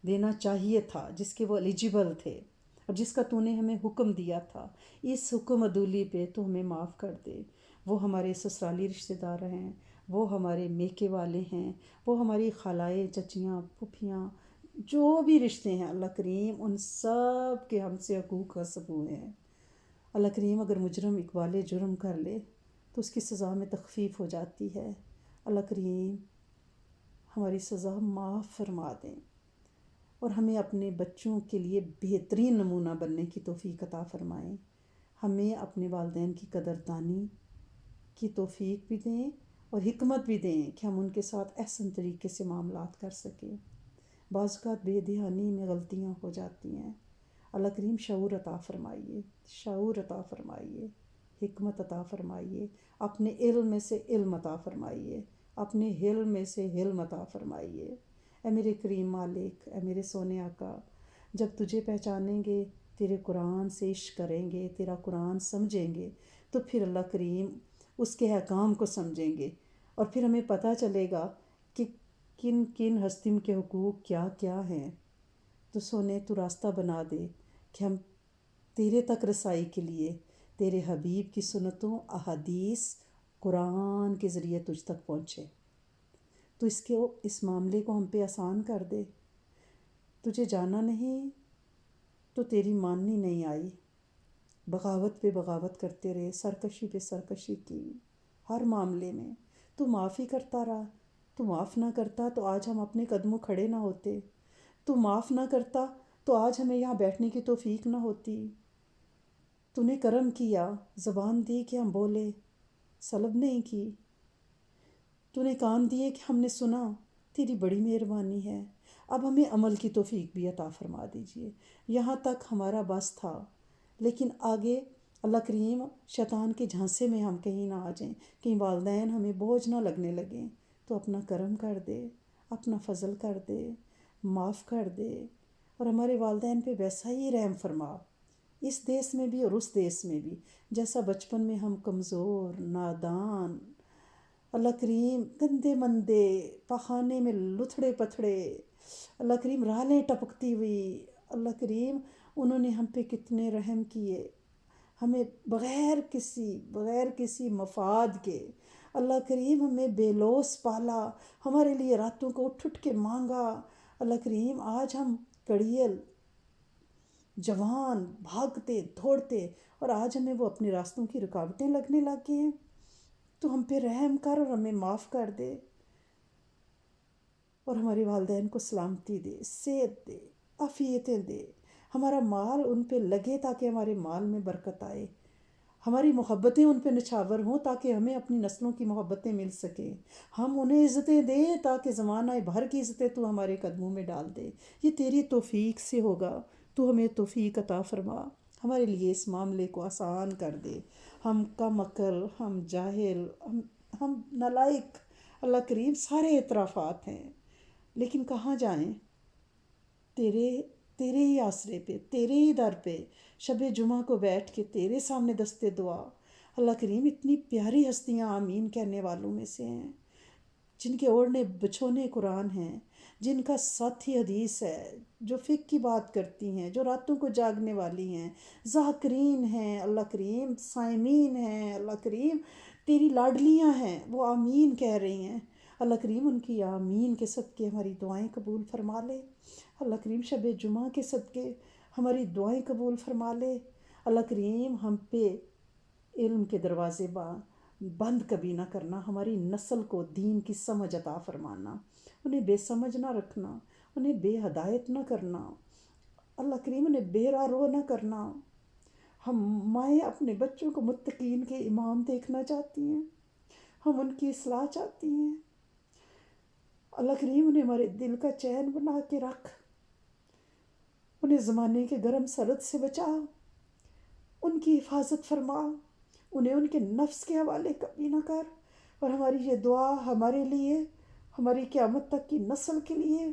دینا چاہیے تھا، جس کے وہ ایلیجیبل تھے اور جس کا تو نے ہمیں حکم دیا تھا۔ اس حکم عدولی پہ تو ہمیں معاف کر دے۔ وہ ہمارے سسرالی رشتہ دار ہیں، وہ ہمارے میکے والے ہیں، وہ ہماری خالائیں، چچیاں، پھوپھیاں، جو بھی رشتے ہیں اللہ کریم ان سب کے ہم سے حقوق غصب ہوئے ہیں۔ اللہ کریم اگر مجرم اقبال جرم کر لے تو اس کی سزا میں تخفیف ہو جاتی ہے۔ اللہ کریم ہماری سزا معاف فرما دیں اور ہمیں اپنے بچوں کے لیے بہترین نمونہ بننے کی توفیق عطا فرمائیں۔ ہمیں اپنے والدین کی قدردانی کی توفیق بھی دیں اور حکمت بھی دیں کہ ہم ان کے ساتھ احسن طریقے سے معاملات کر سکیں۔ بعض اوقات بے دھیانی میں غلطیاں ہو جاتی ہیں۔ اللہ کریم شعور عطا فرمائیے، شعور عطا فرمائیے، حکمت عطا فرمائیے، اپنے علم میں سے علم عطا فرمائیے، اپنے حلم میں سے حلم عطا فرمائیے۔ اے میرے کریم مالک، اے میرے سونے آقا، جب تجھے پہچانیں گے، تیرے قرآن سے عشق کریں گے، تیرا قرآن سمجھیں گے، تو پھر اللہ کریم اس کے احکام کو سمجھیں گے اور پھر ہمیں پتہ چلے گا کہ کن کن ہستیوں کے حقوق کیا کیا ہیں۔ تو سونے تو راستہ بنا دے کہ ہم تیرے تک رسائی کے لیے تیرے حبیب کی سنتوں، احادیث، قرآن کے ذریعے تجھ تک پہنچے۔ تو اس معاملے کو ہم پہ آسان کر دے۔ تجھے جانا نہیں تو تیری ماننی نہیں آئی، بغاوت پہ بغاوت کرتے رہے، سرکشی پہ سرکشی کی، ہر معاملے میں تو معاف ہی کرتا رہا۔ تو معاف نہ کرتا تو آج ہم اپنے قدموں کھڑے نہ ہوتے، تو معاف نہ کرتا تو آج ہمیں یہاں بیٹھنے کی توفیق نہ ہوتی۔ تو نے کرم کیا، زبان دی کہ ہم بولے، سلب نہیں کی۔ تو نے کان دیے کہ ہم نے سنا، تیری بڑی مہربانی ہے۔ اب ہمیں عمل کی توفیق بھی عطا فرما دیجیے۔ یہاں تک ہمارا بس تھا، لیکن آگے اللہ کریم شیطان کے جھانسے میں ہم کہیں نہ آ جائیں، کہیں والدین ہمیں بوجھ نہ لگنے لگیں۔ تو اپنا کرم کر دے، اپنا فضل کر دے، معاف کر دے اور ہمارے والدین پہ ویسا ہی رحم فرما، اس دیس میں بھی اور اس دیس میں بھی، جیسا بچپن میں ہم کمزور، نادان، اللہ کریم گندے مندے، پخانے میں لتھڑے پتھڑے، اللہ کریم رالیں ٹپکتی ہوئی، اللہ کریم انہوں نے ہم پہ کتنے رحم کیے، ہمیں بغیر کسی مفاد کے اللہ کریم ہمیں بے لوث پالا، ہمارے لیے راتوں کو اٹھ اٹھ کے مانگا۔ اللہ کریم آج ہم کڑیل جوان بھاگتے دوڑتے اور آج ہمیں وہ اپنے راستوں کی رکاوٹیں لگنے لگ گئے ہیں۔ تو ہم پہ رحم کر اور ہمیں معاف کر دے اور ہمارے والدین کو سلامتی دے، صحت دے، عافیتیں دے، ہمارا مال ان پہ لگے تاکہ ہمارے مال میں برکت آئے، ہماری محبتیں ان پہ نچھاور ہوں تاکہ ہمیں اپنی نسلوں کی محبتیں مل سکیں، ہم انہیں عزتیں دیں تاکہ زمانہ بھر کی عزتیں تو ہمارے قدموں میں ڈال دے۔ یہ تیری توفیق سے ہوگا، تو ہمیں توفیق عطا فرما، ہمارے لیے اس معاملے کو آسان کر دے۔ ہم کم عقل، ہم جاہل، ہم نالائق، اللہ کریم سارے اعترافات ہیں، لیکن کہاں جائیں؟ تیرے ہی آسرے پہ، تیرے ہی در پہ شب جمعہ کو بیٹھ کے تیرے سامنے دستے دعا۔ اللہ کریم اتنی پیاری ہستیاں آمین کہنے والوں میں سے ہیں، جن کے اوڑھنے بچھونے قرآن ہیں، جن کا ساتھی حدیث ہے، جو فقہ کی بات کرتی ہیں، جو راتوں کو جاگنے والی ہیں، ذاکرین ہیں اللہ کریم، صائمین ہیں اللہ کریم، تیری لاڈلیاں ہیں، وہ آمین کہہ رہی ہیں۔ اللہ کریم ان کی آمین کے صدقے ہماری دعائیں قبول فرما لے۔ اللہ کریم شب جمعہ کے صدقے ہماری دعائیں قبول فرما لے۔ اللہ کریم ہم پہ علم کے دروازے بند کبھی نہ کرنا، ہماری نسل کو دین کی سمجھ عطا فرمانا، انہیں بے سمجھ نہ رکھنا، انہیں بے ہدایت نہ کرنا، اللہ کریم انہیں بے راہ رو نہ کرنا۔ ہم مائیں اپنے بچوں کو متقین کے امام دیکھنا چاہتی ہیں، ہم ان کی اصلاح چاہتی ہیں۔ اللہ کریم انہیں ہمارے دل کا چین بنا کے رکھ، انہیں زمانے کے گرم سرد سے بچا، ان کی حفاظت فرما، انہیں ان کے نفس کے حوالے کبھی نہ کر، اور ہماری یہ دعا ہمارے لیے، ہماری قیامت تک کی نسل کے لیے،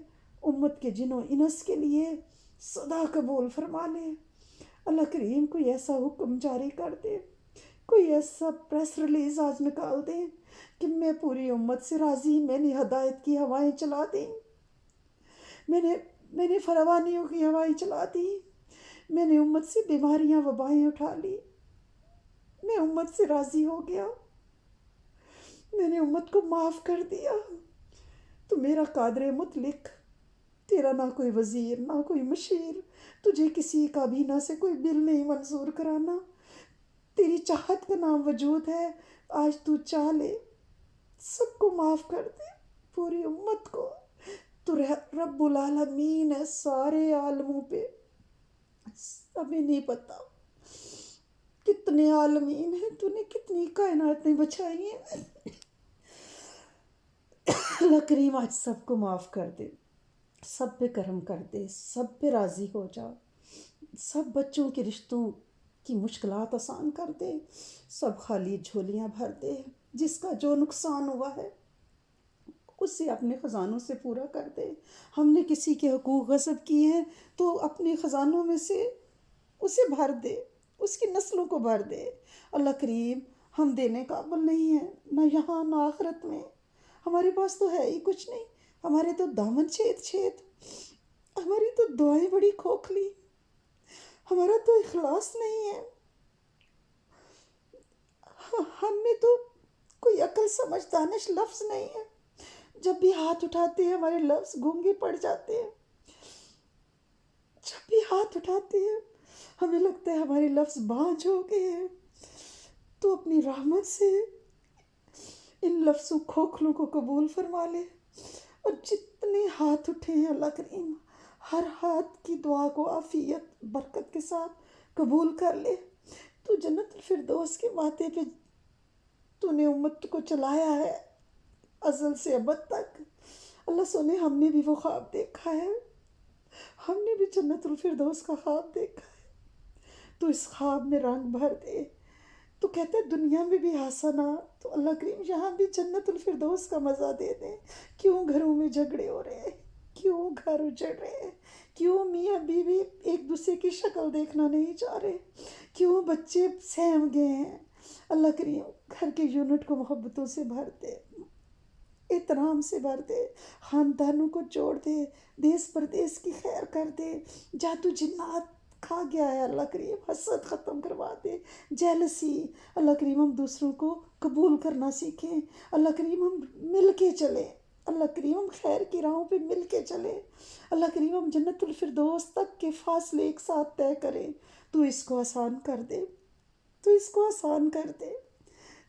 امت کے جن و انس کے لیے سدا قبول فرما لے۔ اللہ کریم کوئی ایسا حکم جاری کر دے کوئی ایسا پریس ریلیز آج نکال دیں کہ میں پوری امت سے راضی، میں نے ہدایت کی ہوائیں چلا دیں، میں نے فراوانیوں کی ہوائیں چلا دی، میں نے امت سے بیماریاں وبائیں اٹھا لی، میں امت سے راضی ہو گیا، میں نے امت کو معاف کر دیا۔ تو میرا قادر مطلق، تیرا نہ کوئی وزیر نہ کوئی مشیر، تجھے کسی کابینہ سے کوئی بل نہیں منظور کرانا، تیری چاہت کا نام وجود ہے۔ آج تو چاہ لے، سب کو معاف کر دے، پوری امت کو۔ تو رب العالمین ہے سارے عالموں پہ، ہمیں نہیں پتہ کتنے عالمین ہیں، تو نے کتنی کائناتیں بچائی ہیں۔ اللہ کریم آج سب کو معاف کر دے، سب پہ کرم کر دے، سب پہ راضی ہو جا، سب بچوں کے رشتوں کی مشکلات آسان کر دے، سب خالی جھولیاں بھر دے، جس کا جو نقصان ہوا ہے اسے اپنے خزانوں سے پورا کر دے۔ ہم نے کسی کے حقوق غصب کیے ہیں تو اپنے خزانوں میں سے اسے بھر دے، اس کی نسلوں کو بھر دے۔ اللہ کریم ہم دینے قابل نہیں ہیں، نہ یہاں نہ آخرت میں، ہمارے پاس تو ہے ہی کچھ نہیں، ہمارے تو دامن چھید چھید، ہماری تو دعائیں بڑی کھوکھلی، ہمارا تو اخلاص نہیں ہے، ہم میں تو کوئی عقل سمجھ دانش لفظ نہیں ہے، جب بھی ہاتھ اٹھاتے ہیں ہمارے لفظ گونگے پڑ جاتے ہیں، جب بھی ہاتھ اٹھاتے ہیں ہمیں لگتا ہے ہمارے لفظ بانجھ ہو گئے ہیں۔ تو اپنی رحمت سے ان لفظوں کھوکھلوں کو قبول فرما لے، اور جتنے ہاتھ اٹھے ہیں اللہ کریم ہر ہاتھ کی دعا کو عافیت برکت کے ساتھ قبول کر لے۔ تو جنت الفردوس کے وعدے پہ تو نے امت کو چلایا ہے ازل سے ابد تک۔ اللہ سنے ہم نے بھی وہ خواب دیکھا ہے، ہم نے بھی جنت الفردوس کا خواب دیکھا ہے، تو اس خواب میں رنگ بھر دے۔ تو کہتے ہیں دنیا میں بھی حسنا، تو اللہ کریم یہاں بھی جنت الفردوس کا مزہ دے دیں۔ کیوں گھروں میں جھگڑے ہو رہے ہیں، کیوں گھر اجڑ رہے ہیں، کیوں میاں بیوی ایک دوسرے کی شکل دیکھنا نہیں چاہ رہے، کیوں بچے سہم گئے ہیں۔ اللہ کریم گھر کے یونٹ کو محبتوں سے بھر دے، احترام سے بھر دے، خاندانوں کو جوڑ دے، دیس پردیس کی خیر کر دے۔ جادو جنات کھا گیا ہے اللہ کریم، حسد ختم کروا دے، جیلسی۔ اللہ کریم ہم دوسروں کو قبول کرنا سیکھیں، اللہ کریم ہم مل کے چلیں، اللہ کریم ہم خیر کی راہوں پہ مل کے چلیں، اللہ کریم ہم جنت الفردوس تک کے فاصلے ایک ساتھ طے کریں۔ تو اس کو آسان کر دے، تو اس کو آسان کر دے،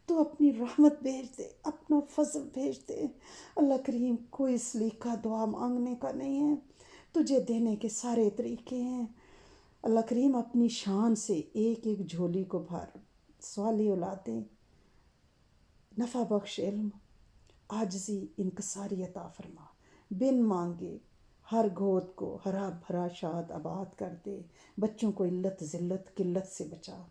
تو اپنی رحمت بھیج دے، اپنا فضل بھیج دے۔ اللہ کریم کوئی سلیقہ دعا مانگنے کا نہیں ہے، تجھے دینے کے سارے طریقے ہیں۔ اللہ کریم اپنی شان سے ایک ایک جھولی کو بھر، صالح اولادیں، نفع بخش علم، عاجزی انکساری عطا فرما، بن مانگے ہر گود کو ہرا بھرا شاد آباد کر دے، بچوں کو علت ذلت قلت سے بچا۔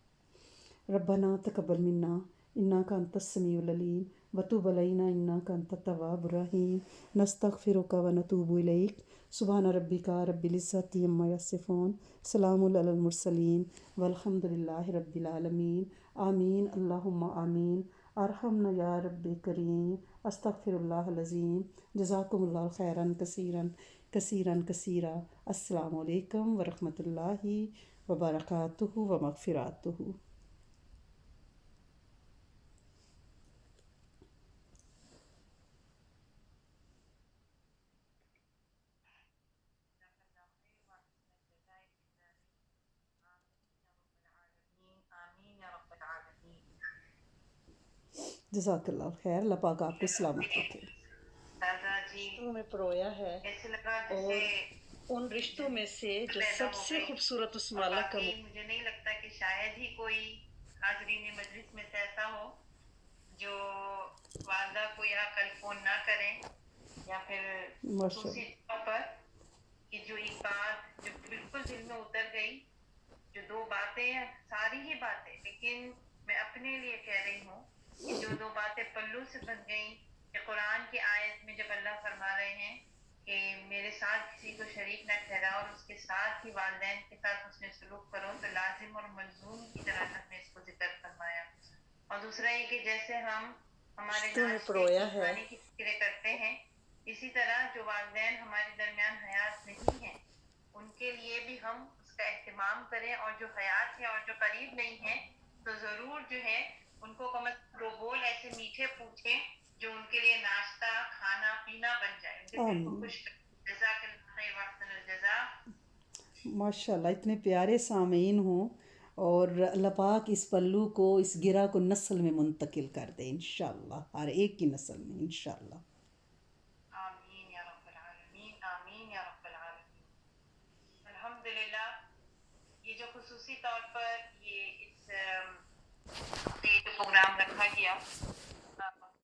ربنا تقبل منا انک انت السمیع العلیم وتب علینا انک انت التواب الرحیم، نستغفرک ونتوب الیک، سبحان ربک رب العزۃ عما یصفون، سلام علی المرسلین والحمد للہ رب العالمین، آمین اللہم آمین، ارحمنا یا رب کریم، استغفر اللہ العظیم، جزاکم اللہ خیرا کثیرا کثیرا کثیرا، السلام علیکم ورحمۃ اللہ وبرکاتہ ومغفراتہ۔ جزاک اللہ خیر، اللہ پاک آپ کو سلامت رکھے۔ دادا جی میں پرویا ہے، اور ان رشتوں میں سے جو سب سے خوبصورت اس مالا کا مجھے نہیں لگتا کہ شاید ہی کوئی حاضرین مجلس میں سے ایسا ہو جو والدہ کو یا کل فون نہ کریں، یا پھر خصوصی طور پر کہ جو ایک بات جو بالکل دل میں اتر گئی، جو دو باتیں ہیں، ساری ہی باتیں، لیکن میں اپنے لیے کہہ رہی ہوں کہ جو دو باتیں پلو سے بن گئیں، کہ قرآن کی آیت میں جب اللہ فرما رہے ہیں کہ میرے ساتھ کسی کو شریک نہ ٹھہراؤ اور اس کے ساتھ ہی والدین کے ساتھ اس نے سلوک کرو، تو لازم اور ملزوم کی طرح ہم نے اس کو ذکر فرمایا۔ دوسرا یہ کہ جیسے ہم ہمارے تو میں ناشتے پرویا کی ہے کھانے کی فکریں کرتے ہیں، اسی طرح جو والدین ہمارے درمیان حیات نہیں ہیں ان کے لیے بھی ہم اس کا اہتمام کریں، اور جو حیات ہے اور جو قریب نہیں ہے تو ضرور جو ہے ان کو کم از کم دو بول ایسے میٹھے پوچھیں جو ان کے لیے ناشتہ کھانا پینا بن جائے، ان کے دل کو آمین خوش کرے۔ جزاک اللہ خیر واحسن الجزاء۔ ماشاء اللہ اتنے پیارے سامعین ہوں، اور اللہ پاک اس پلو کو اس گرہ کو نسل میں منتقل کر دے انشاءاللہ، ہر ایک کی نسل میں انشاءاللہ۔ آمین یا رب العالمین، آمین یا رب العالمین۔ الحمدللہ یہ جو خصوصی طور پر یہ اس ہفتے جو پروگرام رکھا گیا